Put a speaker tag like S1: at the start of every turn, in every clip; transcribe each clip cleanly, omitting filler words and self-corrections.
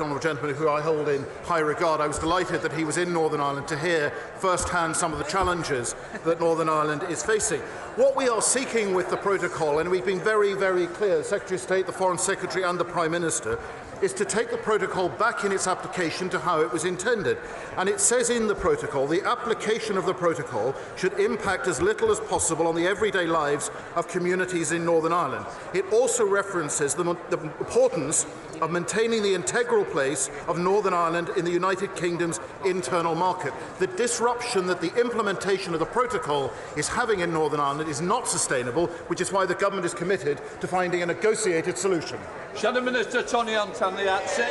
S1: honourable gentleman who I hold in high regard. I was delighted that he was in Northern Ireland to hear firsthand some of the challenges that Northern Ireland is facing. What we are seeking with the protocol, and we've been very, very clear, the Secretary of State, the Foreign Secretary and the Prime Minister, is to take the protocol back in its application to how it was intended. And it says in the protocol, the application of the protocol should impact as little as possible on the everyday lives of communities in Northern Ireland. It also references the importance of maintaining the integral place of Northern Ireland in the United Kingdom's internal market. The disruption that the implementation of the protocol is having in Northern Ireland is not sustainable, which is why the government is committed to finding a negotiated solution.
S2: Shadow Minister Tony Antoniazzi.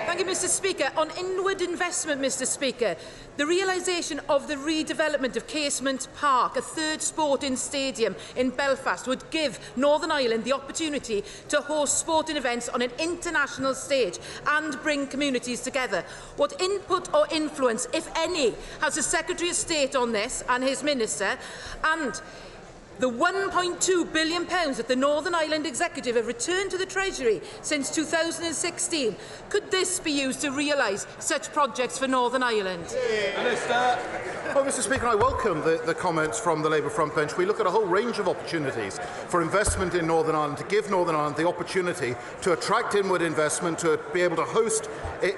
S3: Thank you, Mr. Speaker. On inward investment, Mr. Speaker, the realisation of the redevelopment of Casement Park, a third sporting stadium in Belfast, would give Northern Ireland the opportunity to host sporting events on an international stage and bring communities together. What input or influence, if any, has the Secretary of State on this and his Minister? And the £1.2 billion that the Northern Ireland Executive have returned to the Treasury since 2016, could this be used to realise such projects for Northern Ireland?
S2: Minister.
S1: Well, Mr. Speaker, I welcome the comments from the Labour front bench. We look at a whole range of opportunities for investment in Northern Ireland, to give Northern Ireland the opportunity to attract inward investment, to be able to host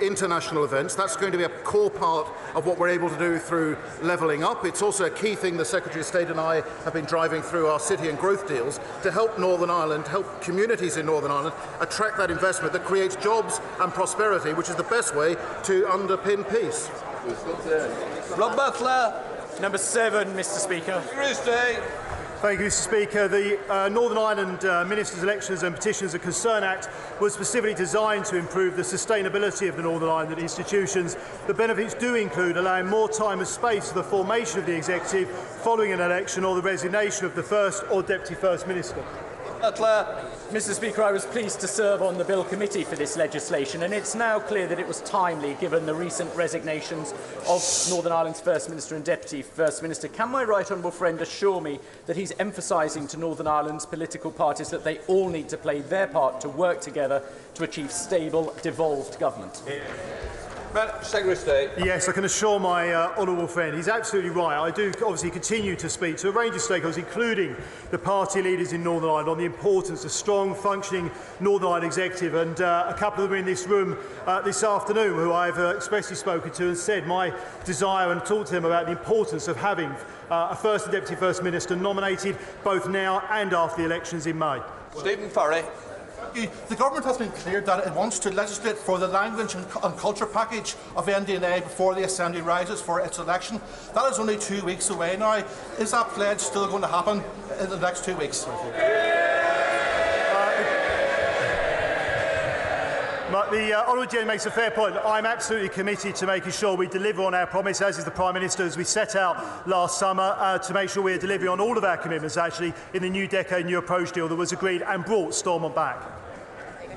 S1: international events. That's going to be a core part of what we're able to do through levelling up. It's also a key thing the Secretary of State and I have been driving through our city and growth deals to help Northern Ireland, help communities in Northern Ireland attract that investment that creates jobs and prosperity, which is the best way to underpin peace.
S2: Rob Butler.
S4: Number 7, Mr. Speaker.
S2: Christie.
S4: Thank you, Mr. Speaker. The Northern Ireland Ministers' Elections and Petitions and Concern Act was specifically designed to improve the sustainability of the Northern Ireland institutions. The benefits do include allowing more time and space for the formation of the Executive following an election or the resignation of the First or Deputy First Minister.
S2: Butler.
S5: Mr. Speaker, I was pleased to serve on the Bill Committee for this legislation, and it's now clear that it was timely given the recent resignations of Northern Ireland's First Minister and Deputy First Minister. Can my right honourable friend assure me that he's emphasising to Northern Ireland's political parties that they all need to play their part to work together to achieve stable, devolved government?
S2: Secretary of State.
S4: Yes, I can assure my honourable friend he's absolutely right. I do obviously continue to speak to a range of stakeholders, including the party leaders in Northern Ireland, on the importance of strong, functioning Northern Ireland Executive. And a couple of them are in this room this afternoon who I've expressly spoken to and said my desire and talked to them about the importance of having a First and Deputy First Minister nominated both now and after the elections in May.
S2: Stephen Furry.
S6: The government has been clear that it wants to legislate for the language and culture package of NDNA before the Assembly rises for its election. That is only 2 weeks away now. Is that pledge still going to happen in the next 2 weeks?
S4: The honourable gentleman makes a fair point. I'm absolutely committed to making sure we deliver on our promise, as is the Prime Minister, as we set out last summer, to make sure we are delivering on all of our commitments, actually, in the New Decade New Approach deal that was agreed and brought Stormont back.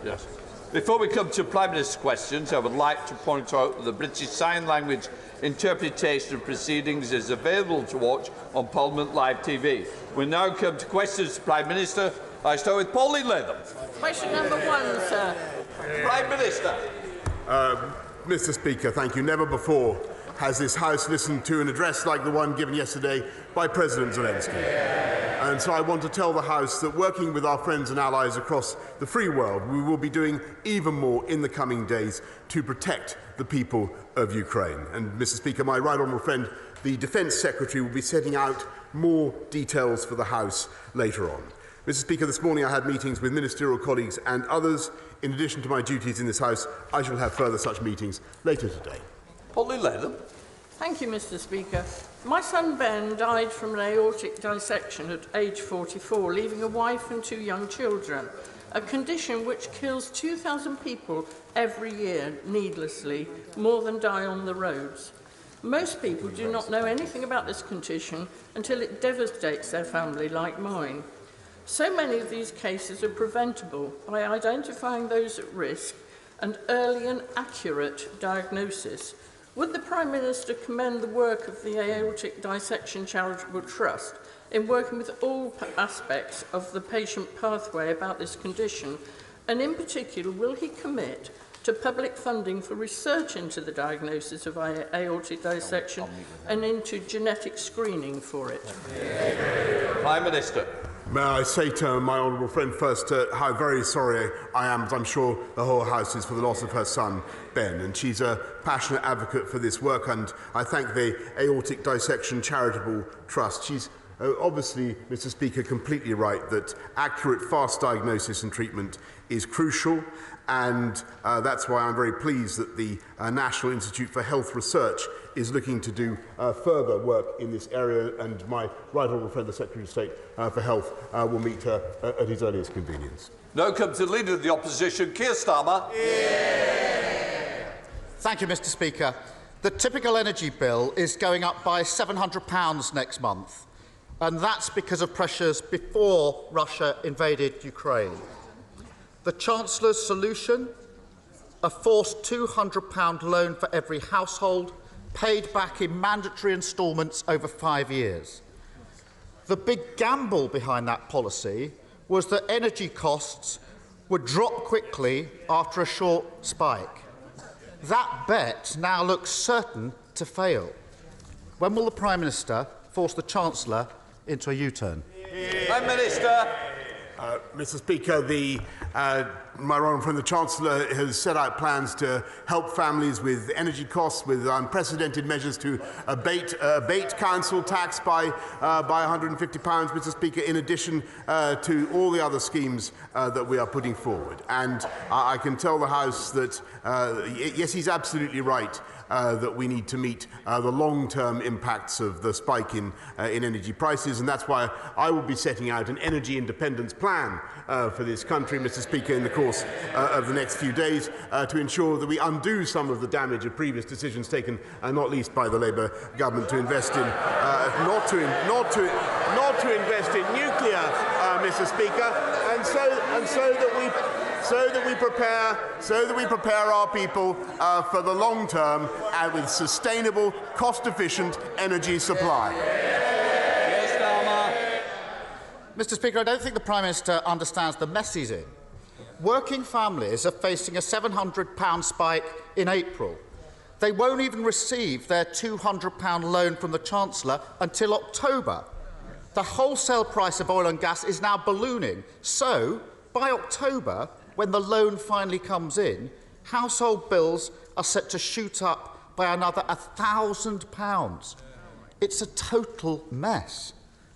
S2: Yes. Before we come to Prime Minister's questions, I would like to point out that the British Sign Language interpretation of proceedings is available to watch on Parliament Live TV. We now come to questions to the Prime Minister. I start with Pauline Latham.
S7: Question number 1, sir.
S2: Prime Minister.
S8: Mr. Speaker, thank you. Never before has this House listened to an address like the one given yesterday by President Zelensky. And so I want to tell the House that, working with our friends and allies across the free world, we will be doing even more in the coming days to protect the people of Ukraine. And, Mr. Speaker, my right honourable friend, the Defence Secretary, will be setting out more details for the House later on. Mr. Speaker, this morning I had meetings with ministerial colleagues and others. In addition to my duties in this House, I shall have further such meetings later today.
S2: Pauline Latham.
S7: Thank you, Mr. Speaker. My son Ben died from an aortic dissection at age 44, leaving a wife and 2 young children, a condition which kills 2,000 people every year needlessly, more than die on the roads. Most people do not know anything about this condition until it devastates their family, like mine. So many of these cases are preventable by identifying those at risk and early and accurate diagnosis. Would the Prime Minister commend the work of the Aortic Dissection Charitable Trust in working with all aspects of the patient pathway about this condition? And in particular, will he commit to public funding for research into the diagnosis of aortic dissection and into genetic screening for it?
S2: Prime Minister.
S8: May I say to my honourable friend first how very sorry I am, as I'm sure the whole House is, for the loss of her son, Ben. And she's a passionate advocate for this work, and I thank the Aortic Dissection Charitable Trust. She's obviously, Mr. Speaker, completely right that accurate, fast diagnosis and treatment is crucial, and that's why I'm very pleased that the National Institute for Health Research is looking to do further work in this area, and my right honourable friend, the Secretary of State for Health, will meet her at his earliest convenience.
S2: Now comes the Leader of the Opposition, Keir Starmer.
S9: Thank you, Mr. Speaker. The typical energy bill is going up by £700 next month, and that's because of pressures before Russia invaded Ukraine. The Chancellor's solution? A forced £200 loan for every household, paid back in mandatory instalments over 5 years. The big gamble behind that policy was that energy costs would drop quickly after a short spike. That bet now looks certain to fail. When will the Prime Minister force the Chancellor into a U-turn?
S2: Prime Minister.
S8: Mr. Speaker, my honourable friend, the Chancellor, has set out plans to help families with energy costs, with unprecedented measures to abate council tax by £150, Mr. Speaker, in addition to all the other schemes that we are putting forward. And I can tell the House that, yes, he's absolutely right. That we need to meet the long-term impacts of the spike in energy prices, and that's why I will be setting out an energy independence plan for this country, Mr. Speaker, in the course of the next few days to ensure that we undo some of the damage of previous decisions taken, not least by the Labour government, to invest in not to invest in nuclear, Mr. Speaker, and so that we prepare our people for the long term and with sustainable, cost-efficient energy supply.
S9: Mr. Speaker, I don't think the Prime Minister understands the mess he's in. Working families are facing a £700 spike in April. They won't even receive their £200 loan from the Chancellor until October. The wholesale price of oil and gas is now ballooning. So, by October, when the loan finally comes in, household bills are set to shoot up by another £1,000. It's a total mess.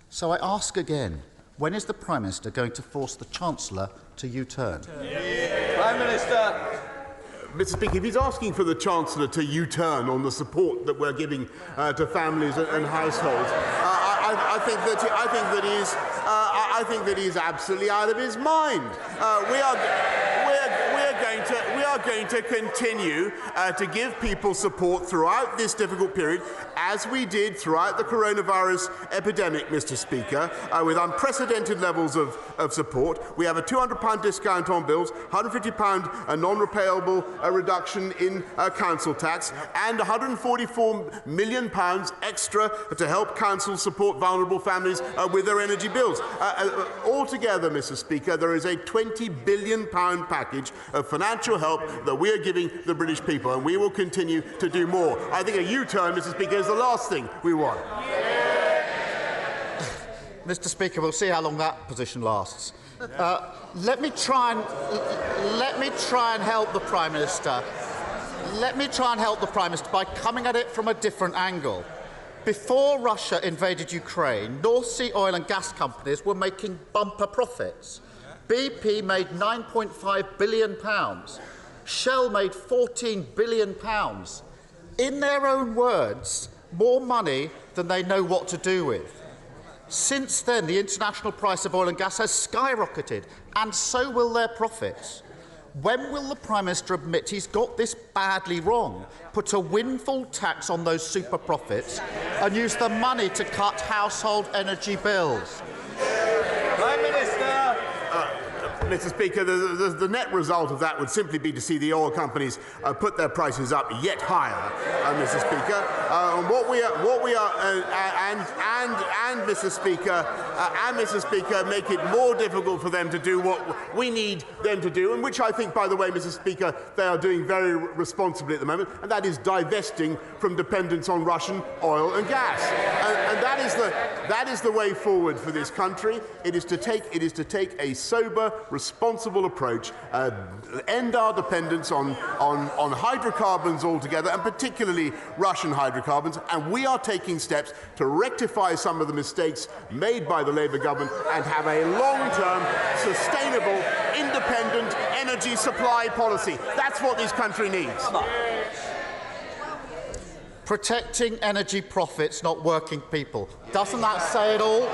S9: So I ask again, when is the Prime Minister going to force the Chancellor to U-turn?
S2: Prime Minister.
S8: Mr. Speaker, if he's asking for the Chancellor to U-turn on the support that we're giving to families and households, I think that he's absolutely out of his mind. We are going to continue to give people support throughout this difficult period, as we did throughout the coronavirus epidemic, Mr. Speaker, with unprecedented levels of support. We have a £200 discount on bills, £150 a non-repayable reduction in council tax, and £144 million extra to help councils support vulnerable families with their energy bills. Altogether, Mr. Speaker, there is a £20 billion package of financial help that we are giving the British people, and we will continue to do more. I think a U-turn, Mr. Speaker, is the last thing we want.
S9: Mr. Speaker, we'll see how long that position lasts. Let me try and help the Prime Minister. Let me try and help the Prime Minister by coming at it from a different angle. Before Russia invaded Ukraine, North Sea oil and gas companies were making bumper profits. BP made £9.5 billion. Shell made £14 billion. In their own words, more money than they know what to do with. Since then, the international price of oil and gas has skyrocketed, and so will their profits. When will the Prime Minister admit he's got this badly wrong, put a windfall tax on those super profits, and use the money to cut household energy bills?
S2: Prime Minister.
S8: Mr. Speaker, the net result of that would simply be to see the oil companies put their prices up yet higher, Mr. Speaker. Mr. Speaker, make it more difficult for them to do what we need them to do, and which I think, by the way, Mr. Speaker, they are doing very responsibly at the moment, and that is divesting from dependence on Russian oil and gas. And that is the way forward for this country. It is to take a sober, responsible approach, end our dependence on hydrocarbons altogether, and particularly Russian hydrocarbons. And we are taking steps to rectify some of the mistakes made by the Labour government and have a long-term, sustainable, independent energy supply policy. That's what this country needs.
S9: Protecting energy profits, not working people. Doesn't that say it all?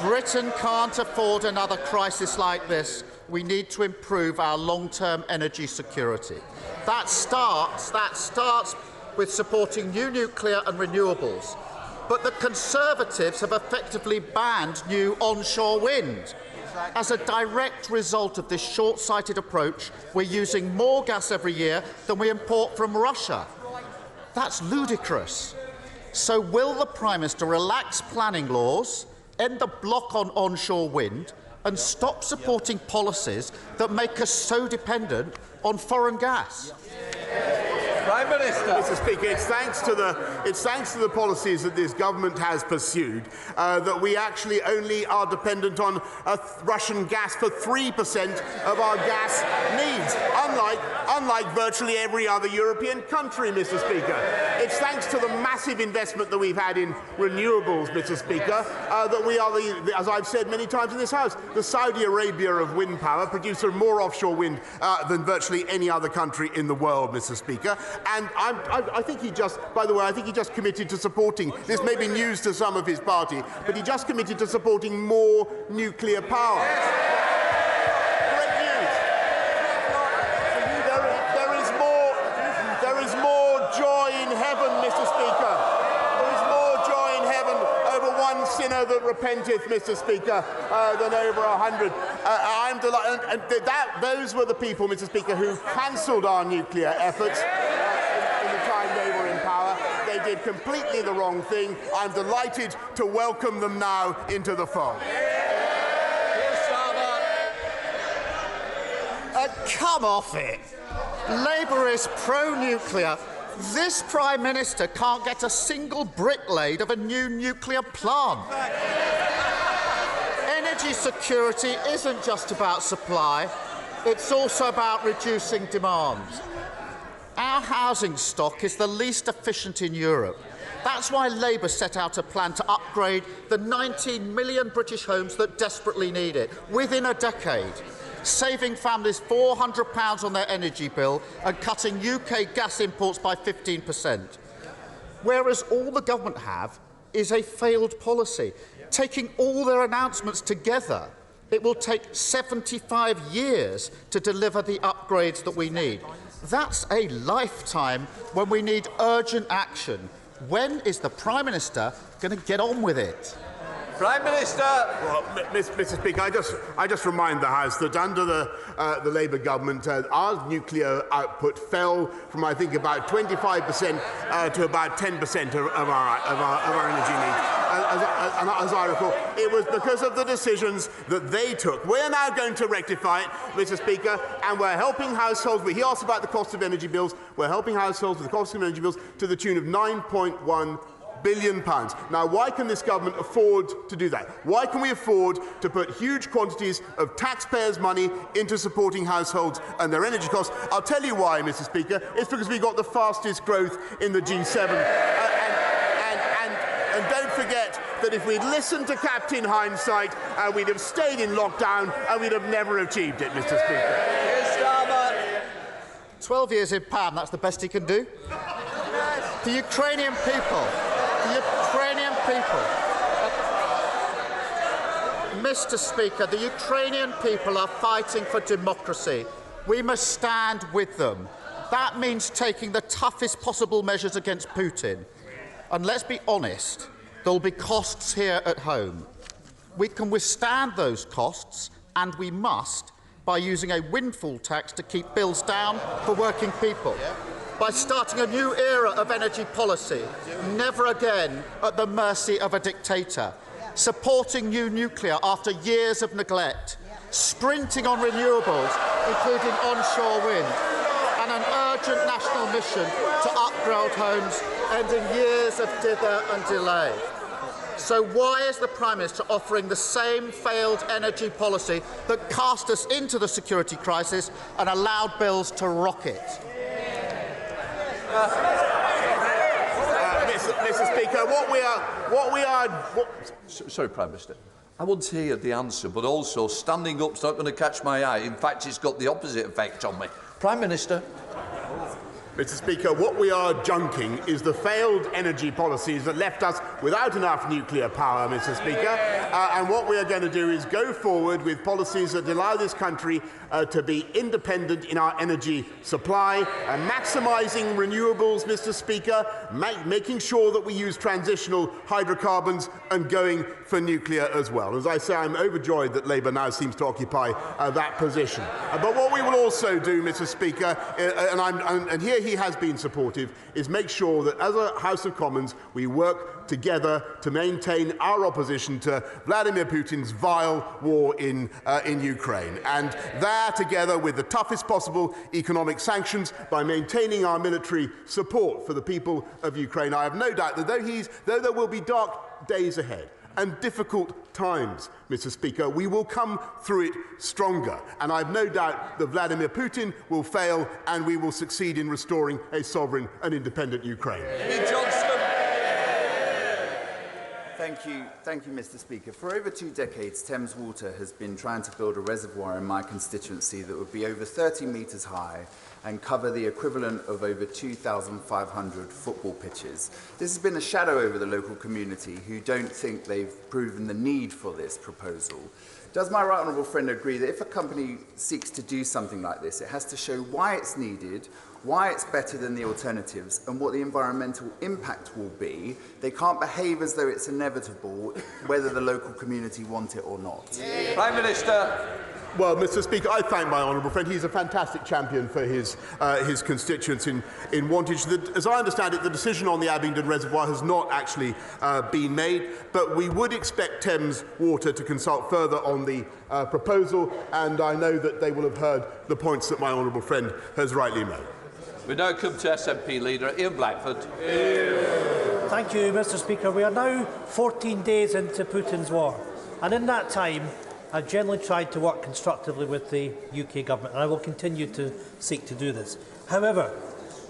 S9: Britain can't afford another crisis like this. We need to improve our long-term energy security. That starts with supporting new nuclear and renewables. But the Conservatives have effectively banned new onshore wind. As a direct result of this short-sighted approach, we're using more gas every year than we import from Russia. That's ludicrous. So will the Prime Minister relax planning laws, end the block on onshore wind, and stop supporting policies that make us so dependent on foreign gas?
S2: Prime Minister.
S8: Mr. Speaker, it's thanks to the policies that this government has pursued that we actually only are dependent on Russian gas for 3% of our gas needs, unlike virtually every other European country, Mr. Speaker. It's thanks to the massive investment that we've had in renewables, Mr. Speaker, that we are, as I've said many times in this House, the Saudi Arabia of wind power, producer of more offshore wind than virtually any other country in the world, Mr. Speaker. And I think he just, by the way, I think he just committed to supporting, this may be news to some of his party, but he just committed to supporting more nuclear power. Great news. There is more joy in heaven, Mr. Speaker. There is more joy in heaven over one sinner that repenteth, Mr. Speaker, than over 100. I'm delighted, and those were the people, Mr. Speaker, who cancelled our nuclear efforts. They did completely the wrong thing. I'm delighted to welcome them now into the fold.
S9: Come off it. Labour is pro-nuclear. This Prime Minister can't get a single brick laid of a new nuclear plant. Energy security isn't just about supply. It's also about reducing demand. Our housing stock is the least efficient in Europe. That's why Labour set out a plan to upgrade the 19 million British homes that desperately need it within a decade, saving families £400 on their energy bill and cutting UK gas imports by 15%. Whereas all the government have is a failed policy. Taking all their announcements together, it will take 75 years to deliver the upgrades that we need. That's a lifetime when we need urgent action. When is the Prime Minister going to get on with it?
S2: Prime Minister.
S8: Well, Mr. Speaker, I just remind the House that under the Labour government, our nuclear output fell from, I think, about 25% to about 10% of our energy needs. As I recall, it was because of the decisions that they took. We're now going to rectify it, Mr. Speaker, and we're helping households. He asked about the cost of energy bills. We're helping households with the cost of energy bills to the tune of £9.1 billion. Now, why can this government afford to do that? Why can we afford to put huge quantities of taxpayers' money into supporting households and their energy costs? I'll tell you why, Mr. Speaker. It's because we've got the fastest growth in the G7. And don't forget that if we'd listened to Captain Hindsight, we'd have stayed in lockdown and we'd have never achieved it, Mr. Speaker.
S9: 12 years in power, that's the best he can do. The Ukrainian people, Mr. Speaker, the Ukrainian people are fighting for democracy. We must stand with them. That means taking the toughest possible measures against Putin. And let's be honest, There will be costs here at home. We can withstand those costs, and we must, by using a windfall tax to keep bills down for working people. By starting a new era of energy policy, never again at the mercy of a dictator, supporting new nuclear after years of neglect, sprinting on renewables, including onshore wind, and an urgent national mission to upgrade homes, ending years of dither and delay. So why is the Prime Minister offering the same failed energy policy that cast us into the security crisis and allowed bills to rocket?
S8: Mr. Speaker,
S2: Sorry, Prime Minister. I want to hear the answer, but also standing up's not going to catch my eye. In fact, it's got the opposite effect on me. Prime Minister.
S8: Mr. Speaker, what we are junking is the failed energy policies that left us without enough nuclear power, Mr. Speaker. And what we are going to do is go forward with policies that allow this country to be independent in our energy supply, maximising renewables, Mr. Speaker, making sure that we use transitional hydrocarbons and going for nuclear as well. As I say, I'm overjoyed that Labour now seems to occupy that position. But what we will also do, Mr. Speaker, and here he has been supportive, is make sure that as a House of Commons we work together to maintain our opposition to Vladimir Putin's vile war in Ukraine. And that, together with the toughest possible economic sanctions, by maintaining our military support for the people of Ukraine, I have no doubt that though there will be dark days ahead and difficult times, Mr. Speaker, we will come through it stronger. And I have no doubt that Vladimir Putin will fail and we will succeed in restoring a sovereign and independent Ukraine.
S10: Thank you, Mr. Speaker. For over 2 decades, Thames Water has been trying to build a reservoir in my constituency that would be over 30 metres high and cover the equivalent of over 2,500 football pitches. This has been a shadow over the local community, who don't think they've proven the need for this proposal. Does my right honourable friend agree that if a company seeks to do something like this, it has to show why it's needed, why it's better than the alternatives, and what the environmental impact will be? They can't behave as though it's inevitable, whether the local community want it or not.
S2: Prime Minister.
S8: Well, Mr. Speaker, I thank my honourable friend. He's a fantastic champion for his constituents in Wantage. As I understand it, the decision on the Abingdon Reservoir has not actually been made, but we would expect Thames Water to consult further on the proposal, and I know that they will have heard the points that my honourable friend has rightly made.
S2: We now come to SNP leader Ian Blackford.
S11: Thank you, Mr. Speaker. We are now 14 days into Putin's war, and in that time I've generally tried to work constructively with the UK government, and I will continue to seek to do this. However,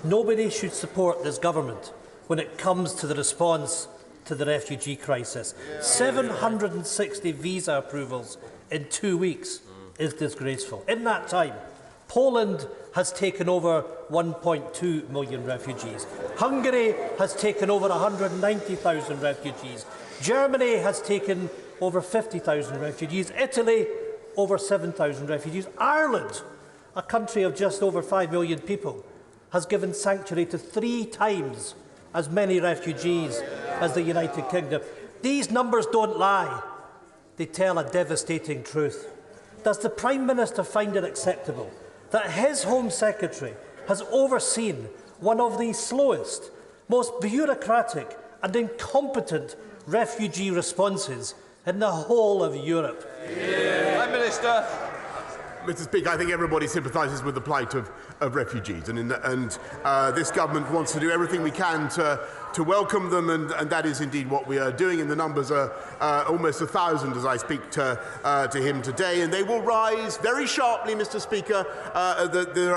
S11: nobody should support this government when it comes to the response to the refugee crisis. 760 visa approvals in 2 weeks is disgraceful. In that time, Poland has taken over 1.2 million refugees. Hungary has taken over 190,000 refugees. Germany has taken over 50,000 refugees. Italy, over 7,000 refugees. Ireland, a country of just over 5 million people, has given sanctuary to 3 times as many refugees as the United Kingdom. These numbers don't lie. They tell a devastating truth. Does the Prime Minister find it acceptable that his Home Secretary has overseen one of the slowest, most bureaucratic and incompetent refugee responses in the whole of Europe?
S2: Prime Minister.
S8: Mr. Speaker, I think everybody sympathises with the plight of refugees, and this government wants to do everything we can to welcome them, and that is indeed what we are doing. And the numbers are almost 1,000 as I speak to him today, and they will rise very sharply, Mr. Speaker.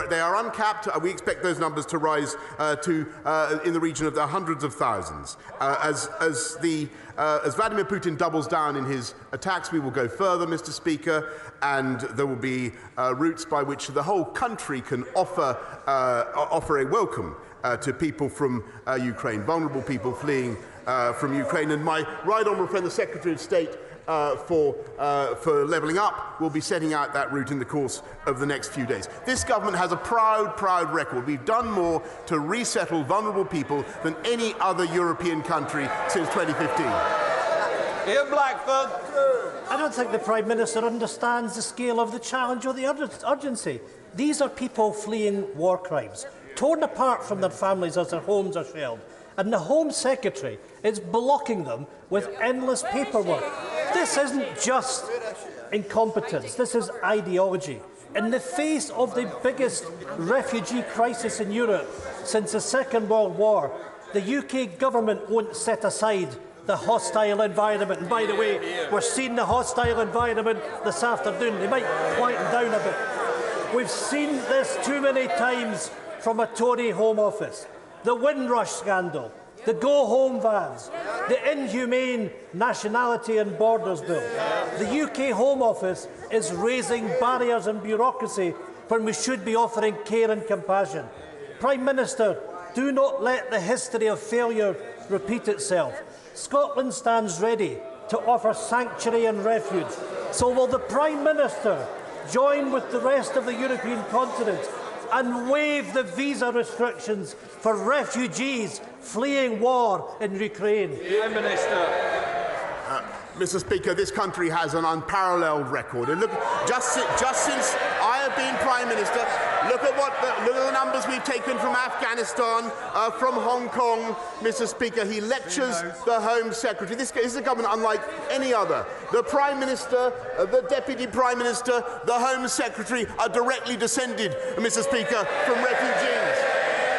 S8: They are uncapped. We expect those numbers to rise to in the region of the hundreds of thousands. As Vladimir Putin doubles down in his attacks, we will go further, Mr. Speaker, and there will be routes by which the whole country can offer a welcome to people from Ukraine, vulnerable people fleeing from Ukraine. And my right honourable friend, the Secretary of State, for levelling up will be setting out that route in the course of the next few days. This government has a proud record. We've done more to resettle vulnerable people than any other European country since 2015.
S2: Ian Blackford.
S11: I don't think the Prime Minister understands the scale of the challenge or the urgency. These are people fleeing war crimes, torn apart from their families as their homes are shelled. And the Home Secretary is blocking them with endless paperwork. This isn't just incompetence, this is ideology. In the face of the biggest refugee crisis in Europe since the Second World War, the UK government won't set aside the hostile environment. And by the way, we're seeing the hostile environment this afternoon. They might quieten down a bit. We've seen this too many times from a Tory Home Office. The Windrush scandal, the go-home vans, the inhumane Nationality and Borders Bill. The UK Home Office is raising barriers and bureaucracy when we should be offering care and compassion. Prime Minister, do not let the history of failure repeat itself. Scotland stands ready to offer sanctuary and refuge. So will the Prime Minister join with the rest of the European continent and waive the visa restrictions for refugees fleeing war in Ukraine?
S2: Prime Minister.
S8: Mr. Speaker, this country has an unparalleled record. And look, just since I have been Prime Minister, look at the numbers we've taken from Afghanistan, from Hong Kong. Mr. Speaker, he lectures the Home Secretary. This is a government unlike any other. The Prime Minister, the Deputy Prime Minister, the Home Secretary are directly descended, Mr. Speaker, from refugees.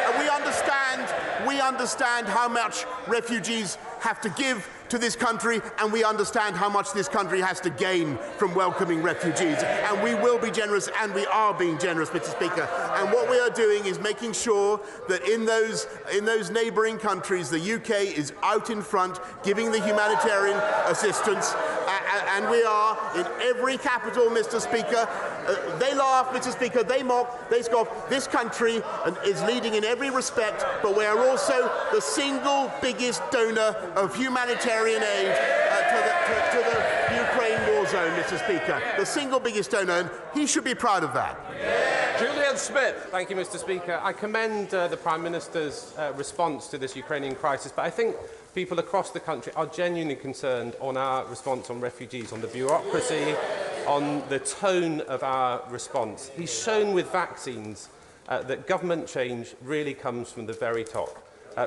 S8: And we understand how much refugees have to give to this country, and we understand how much this country has to gain from welcoming refugees. And we will be generous, and we are being generous, Mr. Speaker. And what we are doing is making sure that in those neighbouring countries, the UK is out in front, giving the humanitarian assistance. And we are in every capital, Mr. Speaker. They laugh, Mr. Speaker, they mock, they scoff. This country is leading in every respect, but we are also the single biggest donor of humanitarian aid to the Ukraine war zone, Mr. Speaker. The single biggest donor, and he should be proud of that.
S2: Julian Smith.
S12: Thank you, Mr. Speaker. I commend the Prime Minister's response to this Ukrainian crisis, but I think people across the country are genuinely concerned on our response on refugees, on the bureaucracy, on the tone of our response. He's shown with vaccines that government change really comes from the very top.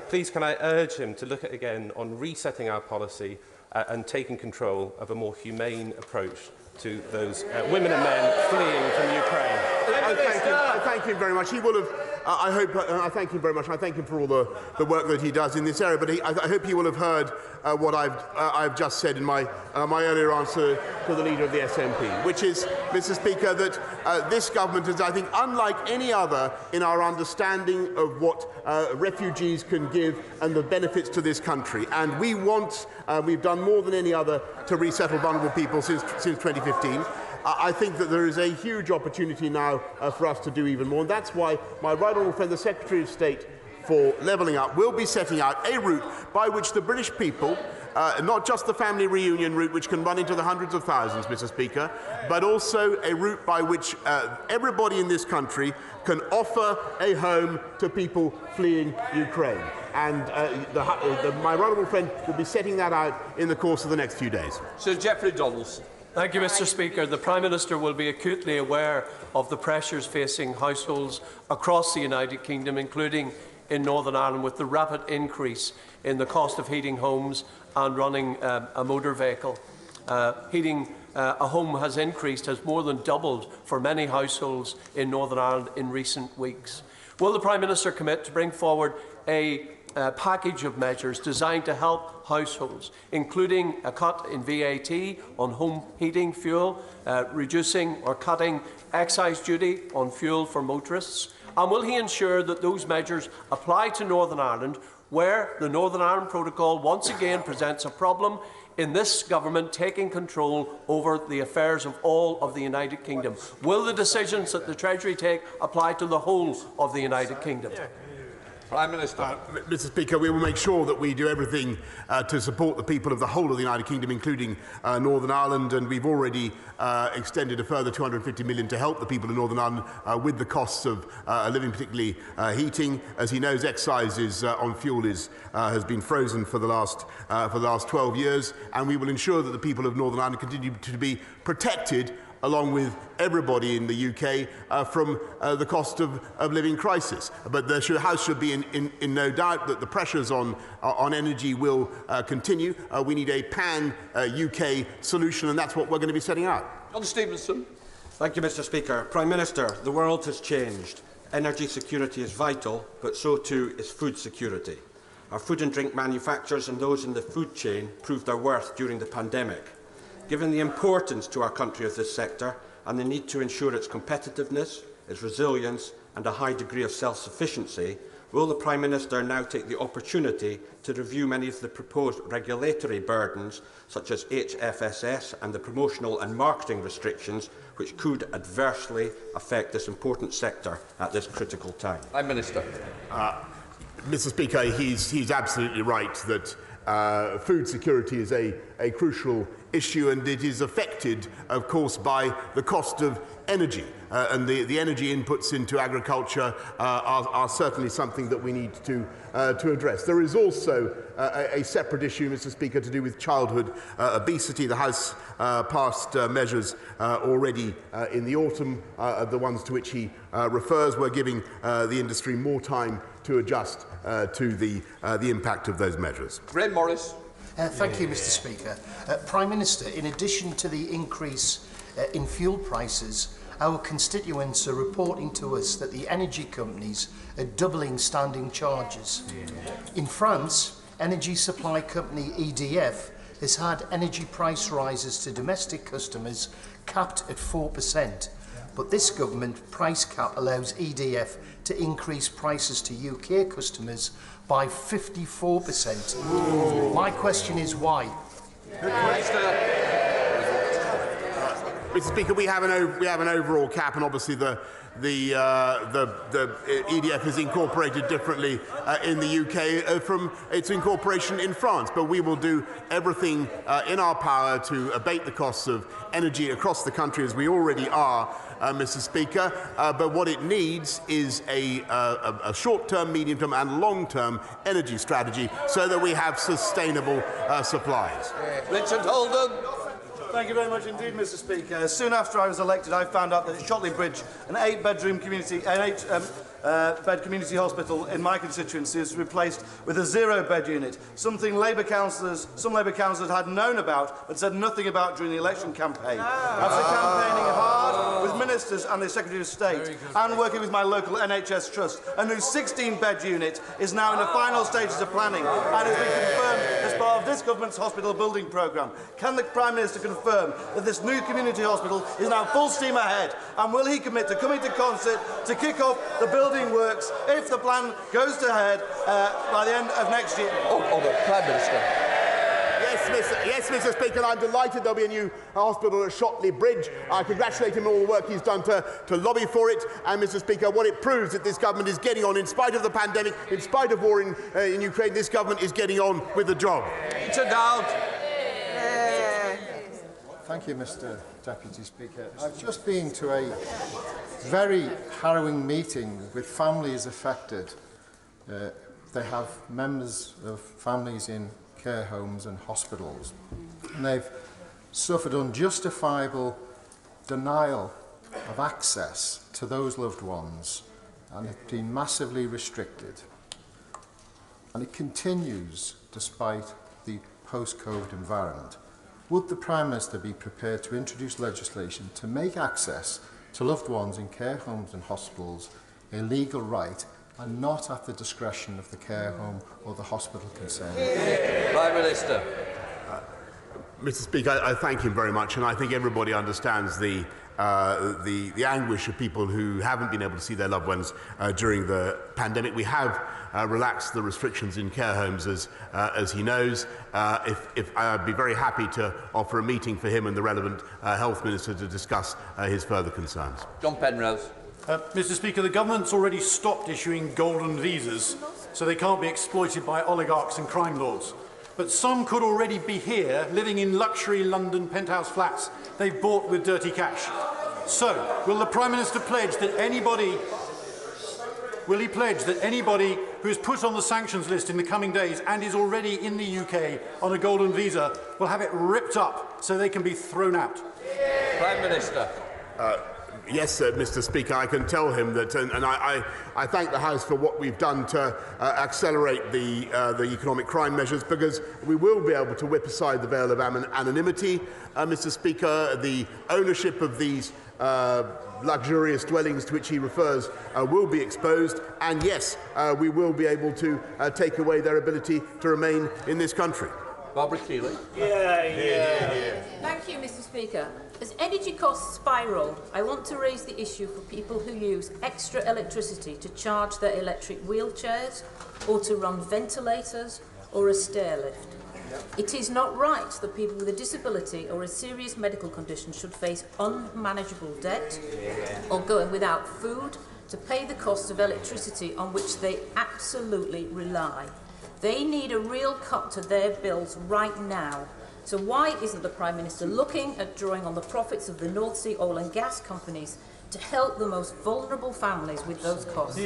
S12: Please can I urge him to look at again on resetting our policy and taking control of a more humane approach to those women and men fleeing from Ukraine.
S8: I thank him very much. He will have. I thank him very much. I thank him for all the work that he does in this area. But I hope he will have heard what I've just said in my earlier answer to the leader of the SNP, which is, Mr. Speaker, that this government is, I think, unlike any other in our understanding of what refugees can give and the benefits to this country. And we've done more than any other to resettle vulnerable people since 2015. I think that there is a huge opportunity now for us to do even more. And that's why my right honourable friend, the Secretary of State for Levelling Up, will be setting out a route by which the British people, not just the family reunion route, which can run into the hundreds of thousands, Mr. Speaker, but also a route by which everybody in this country can offer a home to people fleeing Ukraine. And my right honourable friend will be setting that out in the course of the next few days.
S2: Sir Geoffrey Donaldson.
S13: Thank you, Mr. Speaker. The Prime Minister will be acutely aware of the pressures facing households across the United Kingdom, including in Northern Ireland, with the rapid increase in the cost of heating homes and running a motor vehicle. Heating a home has more than doubled for many households in Northern Ireland in recent weeks. Will the Prime Minister commit to bring forward a package of measures designed to help households, including a cut in VAT on home heating fuel, reducing or cutting excise duty on fuel for motorists? And will he ensure that those measures apply to Northern Ireland, where the Northern Ireland Protocol once again presents a problem in this government taking control over the affairs of all of the United Kingdom? Will the decisions that the Treasury take apply to the whole of the United Kingdom?
S2: Prime Minister.
S8: Mr. Speaker, we will make sure that we do everything to support the people of the whole of the United Kingdom, including Northern Ireland, and we've already extended a further £250 million to help the people of Northern Ireland with the costs of living, particularly heating. As he knows, excise on fuel has been frozen for the last 12 years, and we will ensure that the people of Northern Ireland continue to be protected, along with everybody in the UK, from the cost of living crisis. But the House should be in no doubt that the pressures on energy will continue. We need a pan-UK solution, and that's what we're going to be setting out.
S2: John Stevenson.
S14: Thank you, Mr. Speaker. Prime Minister, the world has changed. Energy security is vital, but so too is food security. Our food and drink manufacturers and those in the food chain proved their worth during the pandemic. Given the importance to our country of this sector and the need to ensure its competitiveness, its resilience and a high degree of self-sufficiency, will the Prime Minister now take the opportunity to review many of the proposed regulatory burdens, such as HFSS and the promotional and marketing restrictions, which could adversely affect this important sector at this critical time?
S2: Prime Minister.
S8: Mr. Speaker, he's absolutely right that food security is a crucial issue, and it is affected, of course, by the cost of energy. And the energy inputs into agriculture are certainly something that we need to address. There is also a separate issue, Mr. Speaker, to do with childhood obesity. The House passed measures already in the autumn, the ones to which he refers. We're giving the industry more time to adjust to the impact of those measures.
S2: Graham Morris.
S15: Thank you, Mr. Speaker. Prime Minister, in addition to the increase in fuel prices, our constituents are reporting to us that the energy companies are doubling standing charges. In France, energy supply company EDF has had energy price rises to domestic customers capped at 4%. But this government price cap allows EDF to increase prices to UK customers by 54%. Ooh. My question is why?
S8: Mr. Speaker, we have an overall cap, and obviously the EDF is incorporated differently in the UK from its incorporation in France. But we will do everything in our power to abate the costs of energy across the country, as we already are, Mr. Speaker. But what it needs is a short-term, medium-term and long-term energy strategy so that we have sustainable supplies.
S2: Richard Holden.
S16: Thank you very much indeed, Mr. Speaker. Soon after I was elected, I found out that at Shotley Bridge, an 8-bedroom community, bed community hospital in my constituency is replaced with a 0-bed unit, something some Labour councillors had known about but said nothing about during the election campaign. After campaigning hard with ministers and the Secretary of State and working with my local NHS trust, a new 16-bed unit is now in the final stages of planning and has been confirmed as part of this government's hospital building programme. Can the Prime Minister confirm that this new community hospital is now full steam ahead, and will he commit to coming to concert to kick off the building works if the plan goes to head by the end of next year?
S2: The Prime Minister.
S8: Yes, Mr. Speaker, I'm delighted there'll be a new hospital at Shotley Bridge. I congratulate him on all the work he's done to lobby for it. And, Mr. Speaker, what it proves that this government is getting on, in spite of the pandemic, in spite of war in Ukraine, this government is getting on with the job.
S2: Peter Dowd.
S17: Thank you, Mr. Deputy Speaker. I've just been to a very harrowing meeting with families affected. They have members of families in care homes and hospitals, and they've suffered unjustifiable denial of access to those loved ones, and it's been massively restricted. And it continues despite the post-COVID environment. Would the Prime Minister be prepared to introduce legislation to make access to loved ones in care homes and hospitals a legal right and not at the discretion of the care home or the hospital concerned?
S2: Prime Minister.
S8: Mr. Speaker, I thank him very much, and I think everybody understands the anguish of people who haven't been able to see their loved ones during the pandemic. We have relaxed the restrictions in care homes, as he knows. I'd be very happy to offer a meeting for him and the relevant health minister to discuss his further concerns.
S2: John Penrose.
S18: Mr. Speaker, the government's already stopped issuing golden visas. so they can't be exploited by oligarchs and crime lords. But some could already be here, living in luxury London penthouse flats they've bought with dirty cash. So, will the Prime Minister pledge that anybody who is put on the sanctions list in the coming days and is already in the UK on a golden visa will have it ripped up so they can be thrown out?
S2: Prime Minister.
S8: Yes, Mr. Speaker, I can tell him that, and I thank the House for what we've done to accelerate the economic crime measures, because we will be able to whip aside the veil of anonymity, Mr. Speaker. The ownership of these luxurious dwellings to which he refers will be exposed, and yes, we will be able to take away their ability to remain in this country.
S2: Barbara Keeley.
S19: Thank you, Mr. Speaker. As energy costs spiral, I want to raise the issue for people who use extra electricity to charge their electric wheelchairs, or to run ventilators, or a stair lift. It is not right that people with a disability or a serious medical condition should face unmanageable debt, or going without food to pay the cost of electricity on which they absolutely rely. They need a real cut to their bills right now. So why isn't the Prime Minister looking at drawing on the profits of the North Sea oil and gas companies to help the most vulnerable families with those costs?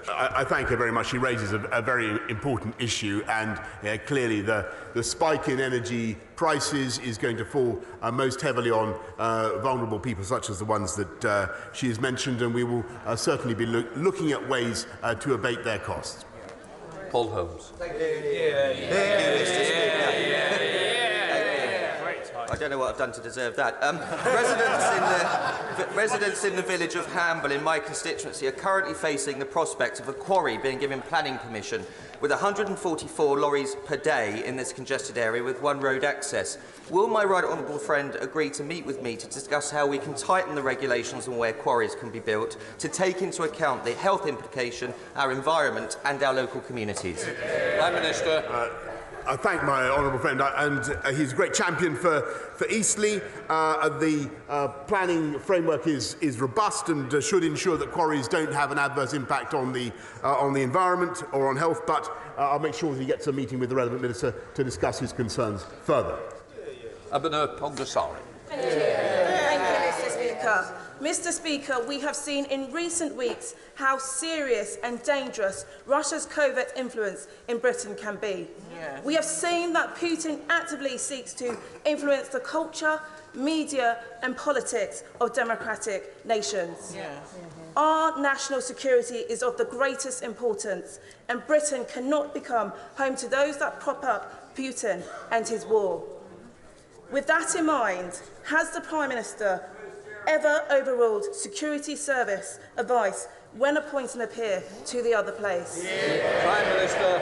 S8: I thank her very much. She raises a very important issue, and clearly the spike in energy prices is going to fall most heavily on vulnerable people such as the ones that she has mentioned, and we will certainly be looking at ways to abate their costs.
S2: Paul Holmes.
S20: Thank you, Mr. Speaker. I don't know what I've done to deserve that. Residents in the village of Hamble in my constituency are currently facing the prospect of a quarry being given planning permission with 144 lorries per day in this congested area with one road access. Will my right honourable friend agree to meet with me to discuss how we can tighten the regulations on where quarries can be built to take into account the health implication, our environment and our local communities?
S2: Prime Minister.
S8: I thank my honourable friend, and he's a great champion for Eastleigh. The planning framework is robust and should ensure that quarries don't have an adverse impact on the environment or on health, but I'll make sure that he gets a meeting with the relevant minister to discuss his concerns further.
S2: Abhinav Pongasari.
S21: Thank you. Thank you, Mr. Speaker. Mr. Speaker, we have seen in recent weeks how serious and dangerous Russia's covert influence in Britain can be. We have seen that Putin actively seeks to influence the culture, media and politics of democratic nations. Our national security is of the greatest importance, and Britain cannot become home to those that prop up Putin and his war. With that in mind, has the Prime Minister ever overruled security service advice when appointing a peer to the other place?
S2: Prime Minister.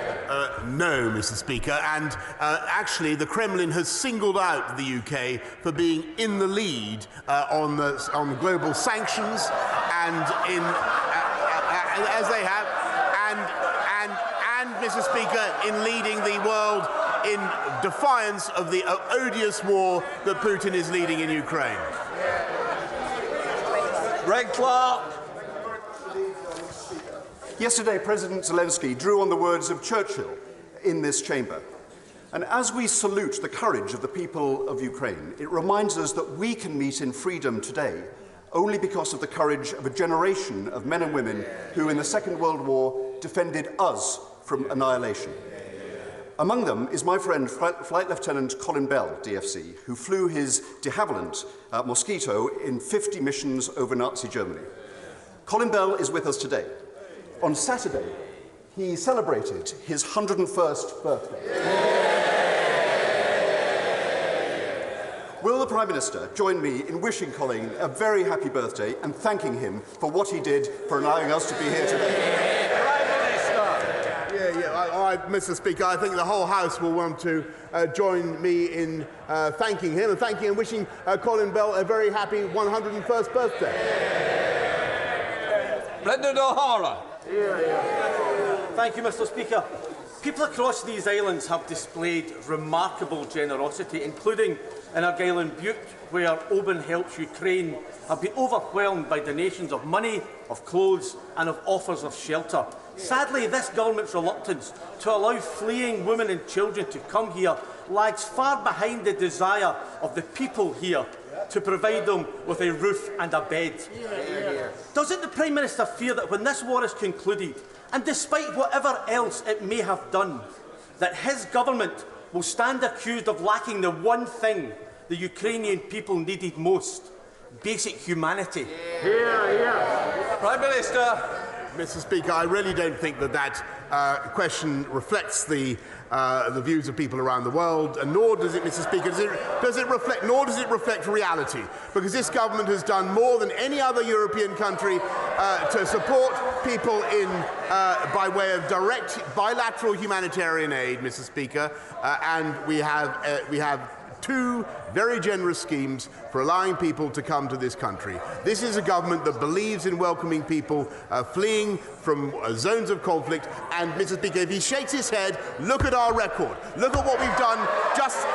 S8: No, Mr. Speaker, and actually the Kremlin has singled out the UK for being in the lead on global sanctions, and as they have, and Mr. Speaker, in leading the world in defiance of the odious war that Putin is leading in Ukraine.
S2: Greg Clark.
S22: Yesterday, President Zelensky drew on the words of Churchill in this chamber. And as we salute the courage of the people of Ukraine, it reminds us that we can meet in freedom today only because of the courage of a generation of men and women who, in the Second World War, defended us from annihilation. Among them is my friend, Flight Lieutenant Colin Bell, DFC, who flew his de Havilland Mosquito in 50 missions over Nazi Germany. Colin Bell is with us today. On Saturday, he celebrated his 101st birthday. Will the Prime Minister join me in wishing Colin a very happy birthday and thanking him for what he did for allowing us to be here today?
S8: Mr. Speaker, I think the whole House will want to join me in thanking him and wishing Colin Bell a very happy 101st birthday.
S2: Brendan O'Hara.
S11: Thank you, Mr. Speaker.
S1: People across these islands have displayed remarkable generosity, including in Argyll and Bute, where Oban Helps Ukraine have been overwhelmed by donations of money, of clothes and of offers of shelter. Sadly, this government's reluctance to allow fleeing women and children to come here lags far behind the desire of the people here to provide them with a roof and a bed. Doesn't the Prime Minister fear that when this war is concluded, and despite whatever else it may have done, that his government will stand accused of lacking the one thing the Ukrainian people needed most: basic humanity?
S2: Prime Minister.
S8: Mr. Speaker, I really don't think that question reflects the views of people around the world, and nor does it, Mr. Speaker, does it reflect reality, because this government has done more than any other European country to support people by way of direct bilateral humanitarian aid, Mr. Speaker, and we have two very generous schemes for allowing people to come to this country. This is a government that believes in welcoming people fleeing from zones of conflict. And, Mr. Speaker, if he shakes his head, look at our record. Look at what we've done. Just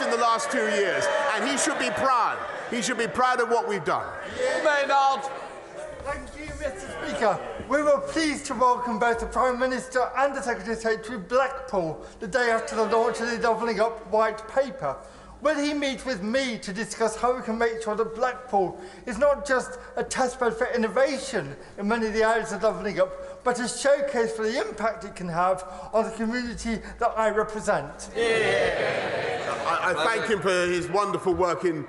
S8: in the last 2 years, and he should be proud. He should be proud of what we've done.
S2: Maynard.
S3: Thank you, Mr. Speaker. We were pleased to welcome both the Prime Minister and the Secretary of State to Blackpool the day after the launch of the Doubling Up White Paper. Will he meet with me to discuss how we can make sure that Blackpool is not just a testbed for innovation in many of the areas of Doubling Up, but a showcase for the impact it can have on the community that I represent?
S8: I thank him for his wonderful work in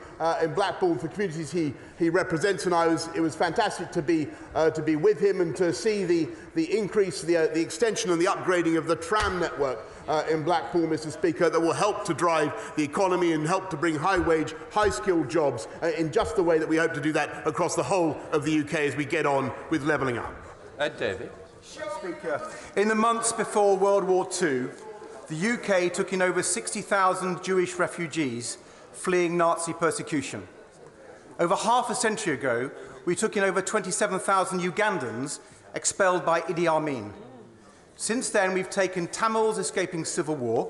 S8: Blackpool for communities he represents, and it was fantastic to be with him and to see the increase, the extension and the upgrading of the tram network in Blackpool, Mr. Speaker, that will help to drive the economy and help to bring high-wage, high-skilled jobs in just the way that we hope to do that across the whole of the UK as we get on with levelling up.
S2: Ed Davey.
S23: Speaker, in the months before World War II, the UK took in over 60,000 Jewish refugees fleeing Nazi persecution. Over half a century ago, we took in over 27,000 Ugandans expelled by Idi Amin. Since then, we've taken Tamils escaping civil war,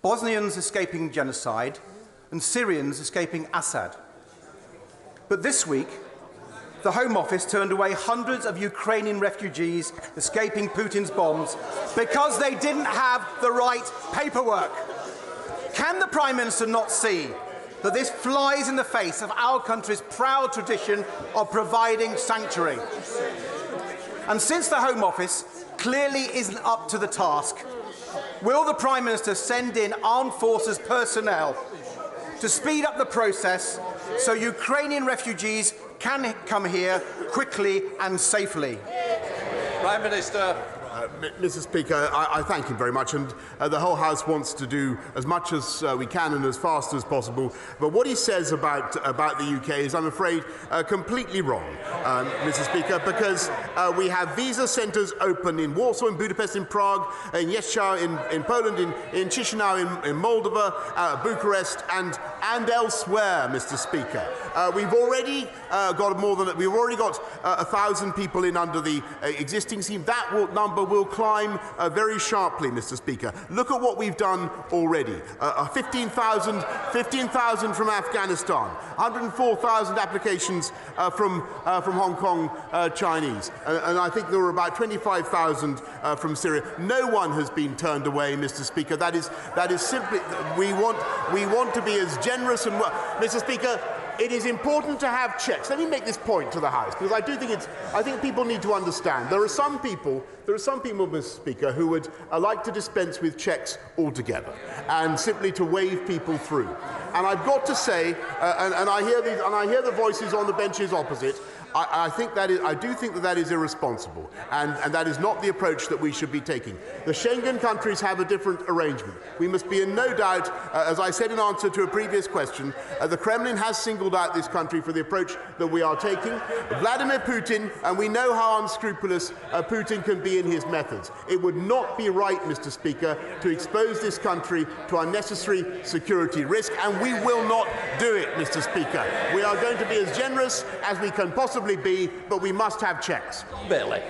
S23: Bosnians escaping genocide, and Syrians escaping Assad. But this week, the Home Office turned away hundreds of Ukrainian refugees escaping Putin's bombs because they didn't have the right paperwork. Can the Prime Minister not see that this flies in the face of our country's proud tradition of providing sanctuary? And since the Home Office clearly isn't up to the task, will the Prime Minister send in armed forces personnel to speed up the process so Ukrainian refugees can come here quickly and safely?
S2: Prime Minister.
S8: Mr. Speaker, I thank him very much, and the whole House wants to do as much as we can and as fast as possible. But what he says about the UK is, I'm afraid, completely wrong, Mr. Speaker, because we have visa centres open in Warsaw, in Budapest, in Prague, in Jeszczał, in Poland, in Chisinau, in Moldova, Bucharest, and elsewhere, Mr. Speaker. We've already got 1,000 people in under the existing scheme. That number will climb very sharply, Mr. Speaker. Look at what we've done already. 15,000 from Afghanistan, 104,000 applications from Hong Kong Chinese, and I think there were about 25,000 from Syria. No one has been turned away, Mr. Speaker. That is simply, we want to be as generous and Mr. Speaker. It is important to have checks. Let me make this point to the House, because I think people need to understand. There are some people, Mr. Speaker, who would like to dispense with checks altogether and simply to wave people through. And I've got to say, and I hear the voices on the benches opposite. I do think that is irresponsible, and that is not the approach that we should be taking. The Schengen countries have a different arrangement. We must be in no doubt, as I said in answer to a previous question, the Kremlin has singled out this country for the approach that we are taking. Vladimir Putin, and we know how unscrupulous Putin can be in his methods. It would not be right, Mr. Speaker, to expose this country to unnecessary security risk, and we will not do it, Mr. Speaker. We are going to be as generous as we can possibly be, but we must have checks.
S2: Billy.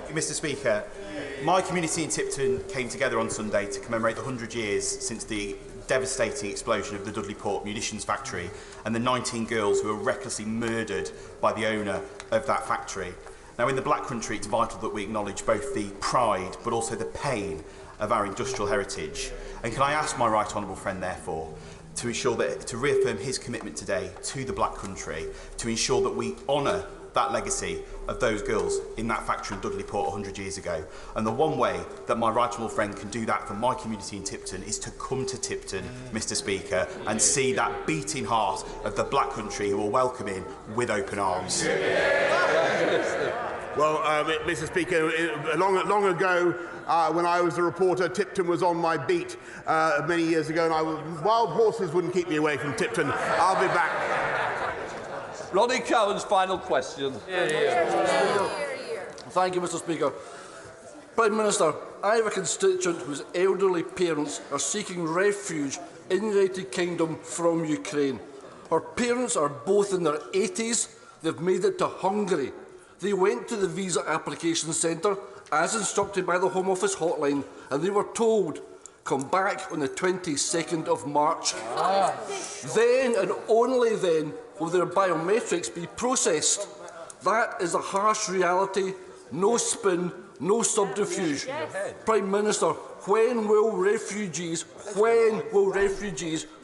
S24: Mr. Speaker,
S4: My community in Tipton came together on Sunday to commemorate the 100 years since the devastating explosion of the Dudley Port munitions factory and the 19 girls who were recklessly murdered by the owner of that factory. Now, in the Black Country, it's vital that we acknowledge both the pride but also the pain of our industrial heritage. And can I ask my right honourable friend, therefore, to ensure that, to reaffirm his commitment today to the Black Country, to ensure that we honour that legacy of those girls in that factory in Dudley Port 100 years ago. And the one way that my right honourable friend can do that for my community in Tipton is to come to Tipton, Mr Speaker, and see that beating heart of the Black Country who will welcome him with open arms.
S8: Well, Mr Speaker, long ago, when I was a reporter, Tipton was on my beat many years ago, and wild horses wouldn't keep me away from Tipton. I'll be back.
S2: Ronnie Cowan's final question.
S5: Thank you, Mr Speaker. Prime Minister, I have a constituent whose elderly parents are seeking refuge in the United Kingdom from Ukraine. Her parents are both in their 80s. They've made it to Hungary. They went to the visa application centre, as instructed by the Home Office hotline, and they were told, come back on the 22nd of March. Then, and only then, will their biometrics be processed. That is a harsh reality, no spin, no subterfuge. Prime Minister, when will refugees